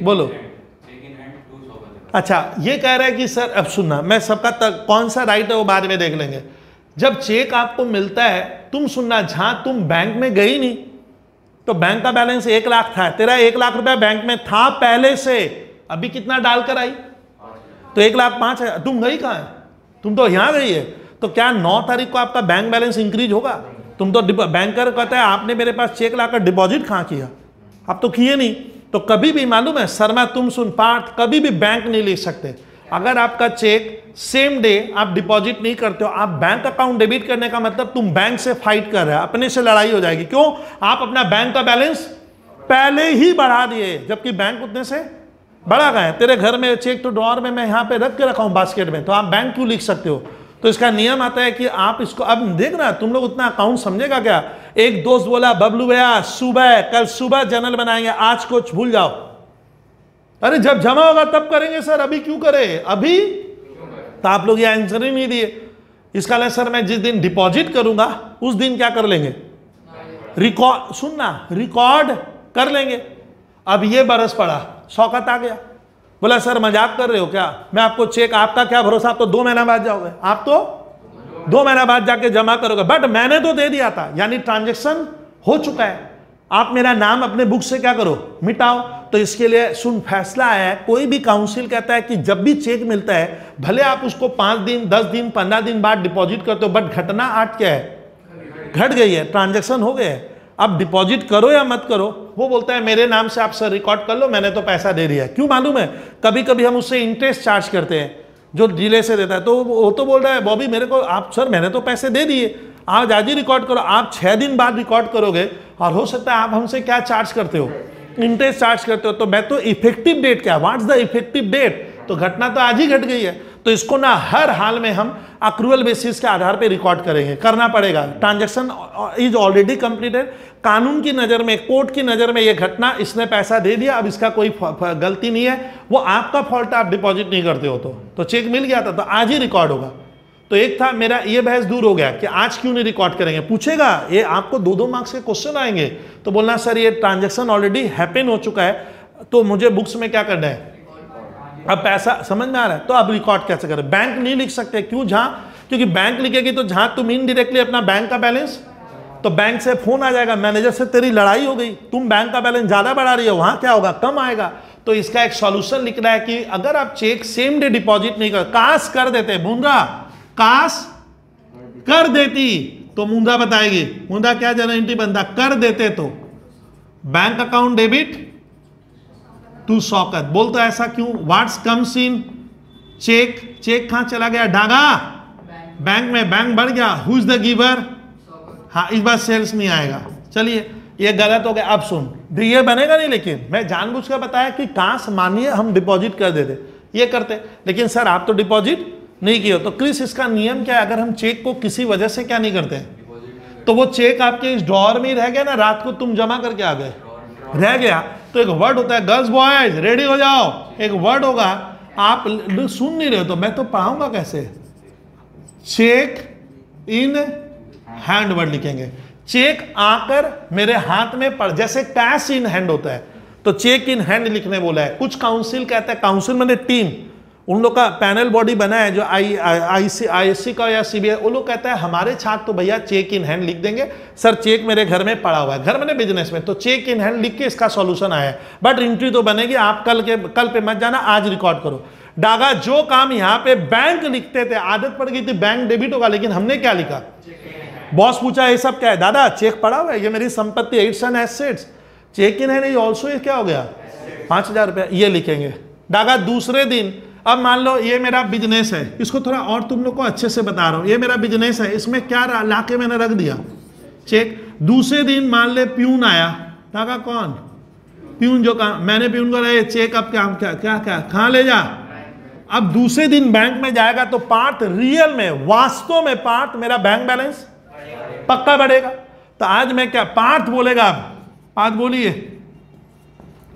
S1: बोलो। अच्छा ये कह रहा है कि सर अब सुनना, मैं सबका कौन सा राइट है वो बाद में देख लेंगे। जब चेक आपको मिलता है, तुम सुनना, जहां तुम बैंक में गई नहीं तो बैंक का बैलेंस 1 लाख था, तेरा 1 लाख रुपया बैंक में था पहले से, अभी कितना डालकर आई, तो 1,05,000। तुम गई कहाँ है, तुम तो यहाँ गई है, तो क्या 9 तारीख को आपका बैंक बैलेंस इंक्रीज होगा? तुम तो बैंकर कहता है आपने मेरे पास चेक लाकर डिपॉजिट कहाँ किया, आप तो किए नहीं। तो कभी भी मालूम है शर्मा, तुम सुन पार्थ, कभी भी बैंक नहीं ले सकते। अगर आपका चेक सेम डे आप डिपॉजिट नहीं करते हो, आप बैंक अकाउंट डेबिट करने का मतलब तुम बैंक से फाइट कर रहे हो, अपने से लड़ाई हो जाएगी। क्यों? आप अपना बैंक का बैलेंस पहले ही बढ़ा दिए, जबकि बैंक उतने से बढ़ा गए। तेरे घर में चेक तो ड्रॉअर में मैं यहाँ पे रख के रखा हूँ बास्केट में, तो आप बैंक क्यों लिख सकते हो? तो इसका नियम आता है कि आप इसको, अब देखना तुम लोग उतना अकाउंट समझेगा क्या। एक दोस्त बोला बबलू भैया सुबह, कल सुबह जनरल बनाएंगे, आज कुछ भूल जाओ। अरे जब जमा होगा तब करेंगे सर, अभी क्यों करें, अभी तो आप लोग ये आंसर ही नहीं दिए। इसका ले सर मैं जिस दिन डिपॉजिट करूंगा उस दिन क्या कर लेंगे, रिकॉर्ड, सुनना, रिकॉर्ड कर लेंगे। अब ये बरस पड़ा, शौकत आ गया, बोला सर मजाक कर रहे हो क्या, मैं आपको चेक, आपका क्या भरोसा, आप तो 2 महीना बाद जाओगे, आप तो 2 महीना बाद जाके जमा करोगे, बट मैंने तो दे दिया था, यानी ट्रांजेक्शन हो चुका है। आप मेरा नाम अपने बुक से क्या करो, मिटाओ। तो इसके लिए सुन, फैसला आया है, कोई भी काउंसिल कहता है कि जब भी चेक मिलता है, भले आप उसको 5 दिन 10 दिन 15 दिन बाद डिपॉजिट करते हो, बट घटना आज क्या है, घट गई है, ट्रांजेक्शन हो गए। अब डिपॉजिट करो या मत करो, वो बोलता है मेरे नाम से आप सर रिकॉर्ड कर लो, मैंने तो पैसा दे दिया। क्यों मालूम है, कभी कभी हम उससे इंटरेस्ट चार्ज करते हैं जो डिले से देता है, तो वो तो बोल रहा है बॉबी मेरे को आप सर मैंने तो पैसे दे दिए। आज ही रिकॉर्ड करो, आप 6 दिन बाद रिकॉर्ड करोगे और हो सकता है आप हमसे क्या चार्ज करते हो, इंटरेस्ट चार्ज करते हो। तो मैं तो इफेक्टिव डेट क्या, व्हाट्स द इफेक्टिव डेट, तो घटना तो आज ही घट गई है, तो इसको ना हर हाल में हम अक्रूवल बेसिस के आधार पे रिकॉर्ड करेंगे, करना पड़ेगा। ट्रांजैक्शन इज ऑलरेडी कंप्लीटेड, कानून की नज़र में, कोर्ट की नज़र में ये घटना, इसने पैसा दे दिया, अब इसका कोई गलती नहीं है, वो आपका फॉल्ट है, आप डिपॉजिट नहीं करते हो तो चेक मिल गया था तो आज ही रिकॉर्ड होगा। तो एक था मेरा ये बहस दूर हो गया कि आज क्यों नहीं रिकॉर्ड करेंगे, पूछेगा ये आपको 2-2 मार्क्स के क्वेश्चन आएंगे, तो बोलना सर ये ट्रांजैक्शन ऑलरेडी हैपन हो चुका है, तो मुझे बुक्स में क्या करना है, अब पैसा समझ में आ रहा है, तो अब रिकॉर्ड कैसे करें। बैंक नहीं लिख सकते, क्यों, जहाँ, क्योंकि बैंक लिखेगी तो जहाँ तुम इनडायरेक्टली अपना बैंक का बैलेंस, तो बैंक से फोन आ जाएगा, मैनेजर से तेरी लड़ाई हो गई, तुम बैंक का बैलेंस ज्यादा बढ़ा रही हो, वहां क्या होगा, कम आएगा। तो इसका एक सॉल्यूशन लिखना है कि अगर आप चेक सेम डे डिपॉजिट नहीं कर, काश कर देते, मुंद्रा काश कर देती तो मुंद्रा बताएगी, मुंद्रा क्या जनरेटिव बनता, कर देते तो bank account debit to Shaukat. बोल तो ऐसा क्यों, what's comes in cheque, cheque कहां चला गया, डागा बैंक में, बैंक बढ़ गया, हु इज द गिवर, हाँ इस बार सेल्स नहीं आएगा। चलिए ये गलत हो गया, अब सुन, ये बनेगा नहीं, लेकिन मैं जानबूझ कर बताया कि काश मानिए हम डिपॉजिट कर देते, ये करते, लेकिन सर आप तो डिपॉजिट नहीं किए हो। तो क्रिस इसका नियम क्या है, अगर हम चेक को किसी वजह से क्या नहीं करते, तो वो चेक आपके इस ड्रॉअर में ही रह गया ना, रात को तुम जमा करके आ गए, रह गया, तो एक वर्ड होता है, गर्ल्स बॉयज रेडी हो जाओ, एक वर्ड होगा, आप सुन नहीं रहे हो तो मैं तो पढ़ाऊंगा कैसे, चेक इन हैंड वर्ड लिखेंगे, चेक आकर मेरे हाथ में पड़, जैसे कैश इन हैंड होता है, तो चेक इन हैंड लिखने बोला है। कुछ काउंसिल कहता है, काउंसिल मैंने टीम, उन लोग का पैनल बॉडी बना है जो आईएससी का या सीबीआई, वो लोग कहता है हमारे छात्र तो भैया चेक इन हैंड लिख देंगे, सर चेक मेरे घर में पड़ा हुआ है, घर में बिजनेस में, तो चेक इन हैंड लिख के इसका सॉल्यूशन आया है, बट एंट्री तो बनेगी, आप कल पे मत जाना, आज रिकॉर्ड करो। डागा जो काम यहाँ पे बैंक लिखते थे, आदत पड़ गई थी बैंक डेबिट होगा, लेकिन हमने क्या लिखा, बॉस पूछा ये सब क्या है, दादा चेक पड़ा हुआ है, ये मेरी संपत्ति, it's an assets, cheque in hand also, ये क्या हो गया 5000 रुपया, ये लिखेंगे। डागा दूसरे दिन, अब मान लो ये मेरा बिजनेस है, इसको थोड़ा और तुम लोग को अच्छे से बता रहा हूं, ये मेरा बिजनेस है, इसमें क्या लाके मैंने रख दिया चेक। दूसरे दिन मान ले प्यून आया, डागा कौन, प्यून जो काम मैंने प्यून को रहे चेक, अब क्या क्या क्या क्या कहाँ ले जा, अब दूसरे दिन बैंक में जाएगा तो पार्ट रियल में, वास्तव में पार्ट मेरा बैंक बैलेंस पक्का बढ़ेगा। तो आज मैं क्या पार्ट बोलेगा, अब पार्ट बोलिए,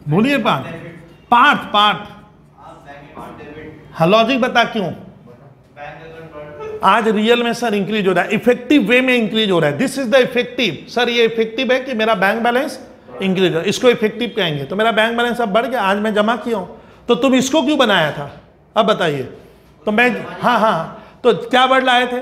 S1: बोलिए पार्ट, हाँ लॉजिक बता क्यों, आज रियल में सर इंक्रीज हो रहा है, इफेक्टिव वे में इंक्रीज हो रहा है, this is the effective, sir ये इफेक्टिव है कि मेरा बैंक बैलेंस इंक्रीज हो, इसको इफेक्टिव कहेंगे, तो मेरा बैंक बैलेंस अब बढ़ गया, आज मैं जमा किया हूं, तो तुम इसको क्यों बनाया था, अब बताइए। तो मैं हाँ, तो क्या वर्ड लाए थे,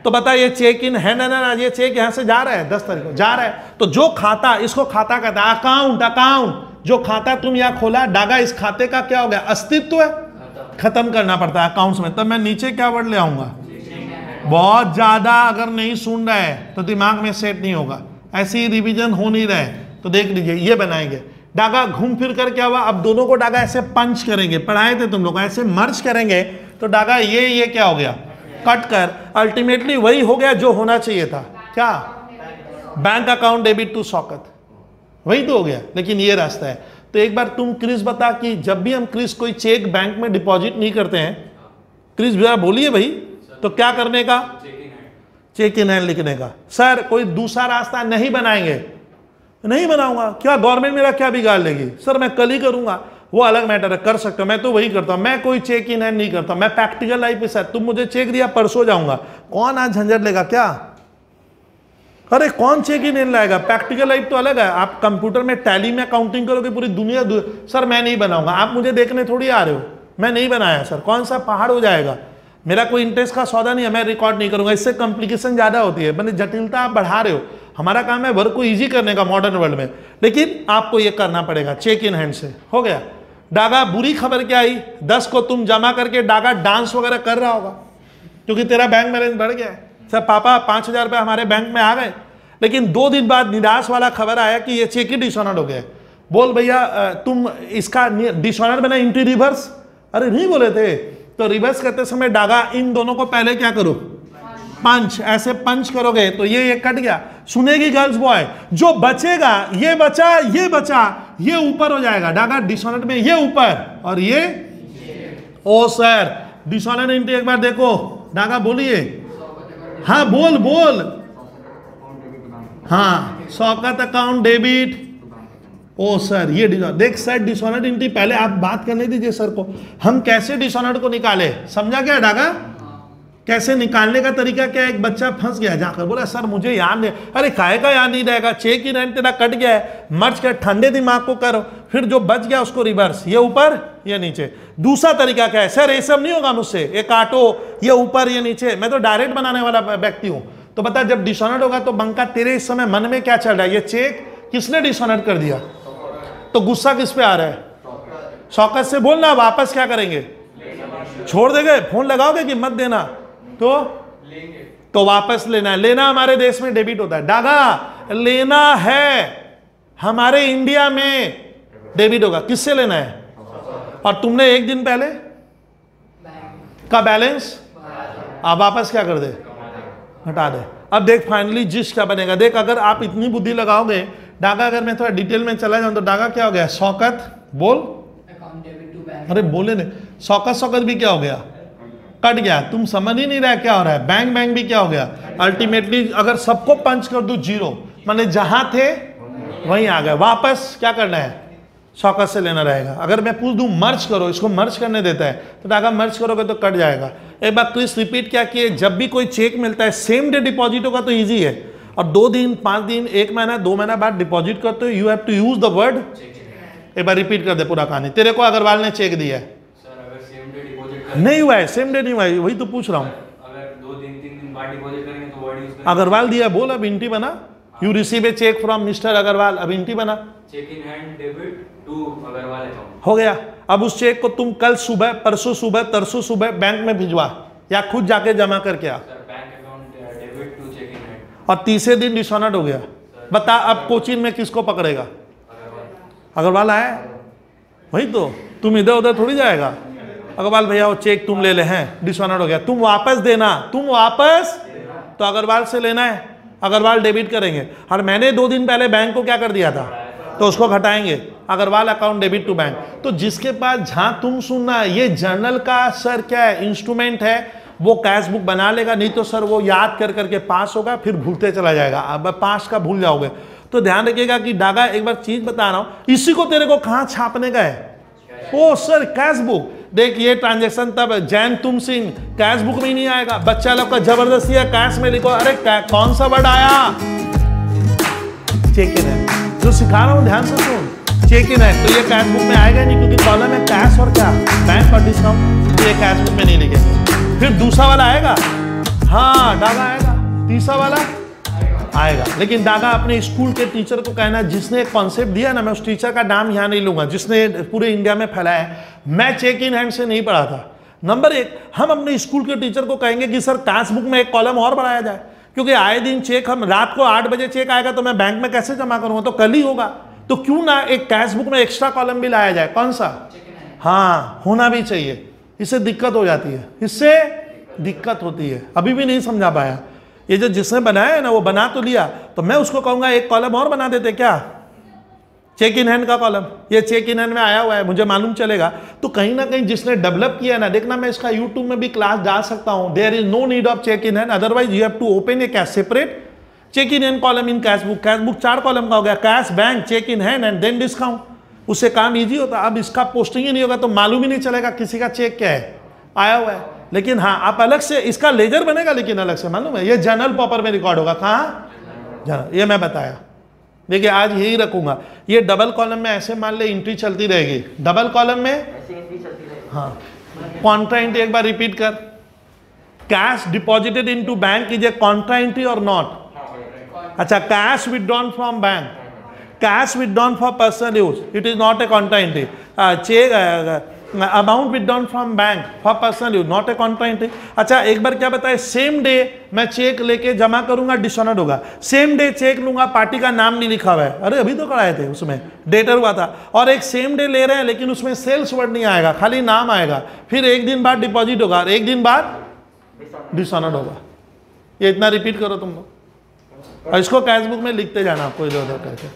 S1: तो बताइए चेक इन हैंड है ना, ये चेक यहां से जा रहा है 10 तारीख को जा रहा है, तो जो खाता, इसको खाता कहता है, अकाउंट, जो खाता तुम यहाँ खोला, डागा इस खाते का क्या हो गया, अस्तित्व है, खत्म करना पड़ता है अकाउंट्स में। तब मैं नीचे क्या वर्ड ले आऊंगा, बहुत ज्यादा अगर नहीं सुन रहा है तो दिमाग में सेट नहीं होगा, ऐसी रिवीजन हो नहीं रहा है, तो देख लीजिए ये बनाएंगे। डागा घूम फिर कर क्या हुआ, अब दोनों को डागा ऐसे पंच करेंगे, पढ़ाए थे तुम लोग, ऐसे मर्ज करेंगे, तो डागा ये क्या हो गया, कट कर, अल्टीमेटली वही हो गया जो होना चाहिए था, क्या, bank account debit to Shaukat, वही तो हो गया, लेकिन ये रास्ता है। तो एक बार तुम क्रिस बता कि जब भी हम क्रिस कोई चेक बैंक में डिपॉजिट नहीं करते हैं, क्रिस जरा बोलिए भाई, तो क्या करने का, चेक इन हैंड लिखने का। सर कोई दूसरा रास्ता नहीं बनाएंगे, नहीं बनाऊंगा, क्या गवर्नमेंट मेरा क्या बिगाड़ लेगी, सर मैं कल ही करूंगा, वो अलग मैटर है, कर सकते हो, मैं तो वही करता हूं, मैं कोई चेक इन हैंड नहीं करता, मैं प्रैक्टिकल लाइफ पे सर, तुम मुझे चेक दिया परसों जाऊंगा, कौन आज झंझट लेगा क्या, अरे कौन चेक इन हैंड लाएगा, प्रैक्टिकल लाइफ तो अलग है, आप कंप्यूटर में टैली में अकाउंटिंग करोगे पूरी दुनिया, सर मैं नहीं बनाऊंगा, आप मुझे देखने थोड़ी आ रहे हो, मैं नहीं बनाया सर, कौन सा पहाड़ हो जाएगा, मेरा कोई इंटरेस्ट का सौदा नहीं है, मैं रिकॉर्ड नहीं करूंगा, इससे कॉम्प्लिकेशन ज्यादा होती है, मैंने जटिलता आप बढ़ा रहे हो, हमारा काम है वर्क को इजी करने का मॉडर्न वर्ल्ड में, लेकिन आपको ये करना पड़ेगा चेक इन हैंड से, हो गया। डागा बुरी खबर क्या आई, 10 को तुम जमा करके डागा डांस वगैरह कर रहा होगा, क्योंकि तेरा बैंक बैलेंस बढ़ गया है, सर पापा 5000 रुपये हमारे बैंक में आ गए, लेकिन 2 दिन बाद निराश वाला खबर आया कि ये चेक ही डिसऑनर्ड हो गया। बोल भैया तुम इसका डिसऑनर्ड बना इंट्री रिवर्स, अरे नहीं बोले थे, तो रिवर्स करते समय डागा इन दोनों को पहले क्या करो, पंच, ऐसे पंच करोगे तो ये कट गया। सुनेगी गर्ल्स बॉय, जो बचेगा ये बचा, ये बचा, ये ऊपर हो जाएगा डागा डिसोनेंट में, ये ऊपर और ये ओ सर डिसोनेंट इंटू एक बार देखो डागा बोलिए। हाँ बोल बोल। हाँ शौकत अकाउंट डेबिट। ओ सर ये देख सर डिसोनेंट इंटू, पहले आप बात करने दीजिए सर को, हम कैसे डिसोनेंट को निकाले, समझा क्या डागा? कैसे निकालने का तरीका क्या है? एक बच्चा फंस गया, जाकर बोला सर मुझे याद नहीं। अरे काहे का याद नहीं रहेगा, चेक इन हैंड तेरा कट गया है, मर्ज कर, ठंडे दिमाग को करो, फिर जो बच गया उसको रिवर्स, ये ऊपर ये नीचे। दूसरा तरीका क्या है? सर ये सब नहीं होगा मुझसे, ये काटो, ये ऊपर ये नीचे, मैं तो डायरेक्ट बनाने वाला व्यक्ति हूं। तो बता जब डिसोनेंट होगा तो बंका तेरे इस समय मन में क्या चल रहा है? ये चेक किसने डिसोनेंट कर दिया? तो गुस्सा किस पे आ रहा है? शौकत से बोलना वापस क्या करेंगे? छोड़ देंगे? फोन लगाओगे कि मत देना? तो वापस लेना है। लेना हमारे देश में डेबिट होता है, डागा लेना है हमारे इंडिया में डेबिट होगा। किससे लेना है? और तुमने एक दिन पहले का बैलेंस आप वापस क्या कर दे? हटा दे। अब देख फाइनली जिस क्या बनेगा, देख अगर आप इतनी बुद्धि लगाओगे डागा, अगर मैं थोड़ा डिटेल में चला जाऊं तो डागा क्या हो गया? शौकत बोल, अरे बोले नहीं, शौकत शौकत भी क्या हो गया? कट गया। तुम समझ ही नहीं रहा क्या हो रहा है? बैंक बैंक भी क्या हो गया? अल्टीमेटली अगर सबको पंच कर दो जीरो, माने जहां थे वहीं आ गए। वापस क्या करना है? शौकत से लेना रहेगा। अगर मैं पूछ दूं मर्ज करो, इसको मर्ज करने देता है तो डागा मर्ज करोगे तो कट जाएगा। एक बार क्रिस रिपीट क्या किए, जब भी कोई चेक मिलता है सेम डे डिपॉजिट होगा तो ईजी है, और 2 दिन 5 दिन 1 महीना 2 महीना बाद डिपॉजिट करते हो, you have to use the word. एक बार रिपीट कर दे पूरा कहानी। तेरे को अग्रवाल ने चेक दिया है, नहीं हुआ है, सेम डे नहीं हुआ है, वही तो पूछ रहा हूँ।
S2: अगर 2 दिन 3 दिन बाद डिपॉजिट करेंगे तो वर्ड यूज करेंगे।
S1: अग्रवाल दिया, बोल अब इंटी बना। You receive a cheque from mister Agarwal, अब इंटी बना।
S2: Cheque in hand debit to Agarwal account
S1: हो गया। अब उस चेक को तुम कल सुबह, परसों सुबह, तरसों सुबह बैंक में भिजवा या खुद जाके जमा करके आ।
S2: Sir bank account debit to cheque in hand.
S1: और तीसरे दिन डिसोनेंट हो गया। बता अब कोचिन में किसको पकड़ेगा? अग्रवाल आया, वही तो। तुम इधर उधर थोड़ी जाएगा। अग्रवाल भैया वो चेक तुम ले ले हैं, डिसोनेंट हो गया, तुम वापस देना, तुम वापस। तो अग्रवाल से लेना है, अग्रवाल डेबिट करेंगे। और मैंने 2 दिन पहले बैंक को क्या कर दिया था, तो उसको घटाएंगे। Agarwal account debit to bank. तो जिसके पास, जहां तुम सुनना ये जर्नल का सर क्या है, इंस्ट्रूमेंट है, वो कैश बुक बना लेगा, नहीं तो सर वो याद कर करके पास होगा, फिर भूलते चला जाएगा। अब पास का भूल जाओगे। तो ध्यान रखिएगा कि डागा एक बार चीज बता रहा हूं, इसी को तेरे को कहां छापने का है? ओ सर कैश बुक। देख ये ट्रांजेक्शन तब जैन तुम सिंह कैश बुक में ही नहीं आएगा। बच्चा लोग का जबरदस्ती है कैश में लिखो। अरे कौन सा वर्ड आया? चेक इन है, जो सिखा रहा हूं ध्यान से सुन। चेक इन है तो ये कैश बुक में आएगा नहीं, क्योंकि कॉलम है कैश और क्या, बैंक और डिस्काउंट, तो ये कैश बुक में नहीं लिखेंगे। फिर दूसरा वाला आएगा, हाँ डागा आएगा। तीसरा वाला आएगा। लेकिन डागा अपने स्कूल के टीचर को कहना, जिसने एक कॉन्सेप्ट दिया ना, मैं उस टीचर का नाम यहाँ नहीं लूंगा, जिसने पूरे इंडिया में फैलाया है, मैं चेक इन हैंड से नहीं पढ़ा था। नंबर 1, हम अपने स्कूल के टीचर को कहेंगे कि सर कैश बुक में एक कॉलम और बढ़ाया जाए, क्योंकि आए दिन चेक, हम रात को 8 बजे चेक आएगा तो मैं बैंक में कैसे जमा करूंगा? तो कल ही होगा। तो क्यों ना एक कैश बुक में एक्स्ट्रा कॉलम भी लाया जाए? कौन सा? हाँ होना भी चाहिए। इससे दिक्कत हो जाती है, इससे दिक्कत होती है। अभी भी नहीं समझा पाया। ये जो जिसने बनाया है ना, वो बना तो लिया, तो मैं उसको कहूंगा एक कॉलम और बना देते क्या, चेक इन हैंड का कॉलम। ये चेक इन हैंड में आया हुआ है, मुझे मालूम चलेगा। तो कहीं ना कहीं जिसने डेवलप किया ना, देखना मैं इसका यूट्यूब में भी क्लास डाल सकता हूं। There is no need of cheque in hand, otherwise you have to open a cash separate cheque in hand column in cash book. Cash book 4 column का हो गया, cash, bank, cheque in hand and then discount. उससे काम easy होता। अब इसका posting ही नहीं होगा तो मालूम ही नहीं चलेगा किसी का चेक क्या है, आया हुआ है। लेकिन हाँ आप अलग से इसका लेजर बनेगा, लेकिन अलग से मालूम है, ये जर्नल पॉपर में रिकॉर्ड होगा। कहाँ? ये मैं बताया। देखिए आज यही रखूंगा। ये डबल कॉलम में ऐसे मान ले एंट्री चलती रहेगी, डबल कॉलम में हाँ। कॉन्ट्रा एंट्री एक बार रिपीट कर। Cash deposited into bank is a contra entry और नॉट? अच्छा, cash withdrawn from bank, cash withdrawn for personal use, it is not a contra entry. Cheque amount withdrawn from bank for personal use, not a contra entry. अच्छा एक बार क्या बताए, same day मैं check लेके जमा करूंगा, dishonoured होगा। Same day check लूंगा, पार्टी का नाम नहीं लिखा हुआ है, अरे अभी तो कराए थे, उसमें डेटर हुआ था। और एक सेम डे ले रहे हैं लेकिन उसमें सेल्स वर्ड नहीं आएगा, खाली नाम आएगा। फिर 1 दिन बाद डिपॉजिट होगा और 1 दिन बाद डिसऑनर्ड होगा। ये इतना रिपीट करो तुम लोग, और इसको कैश बुक में लिखते जाना आपको इधर उधर करके।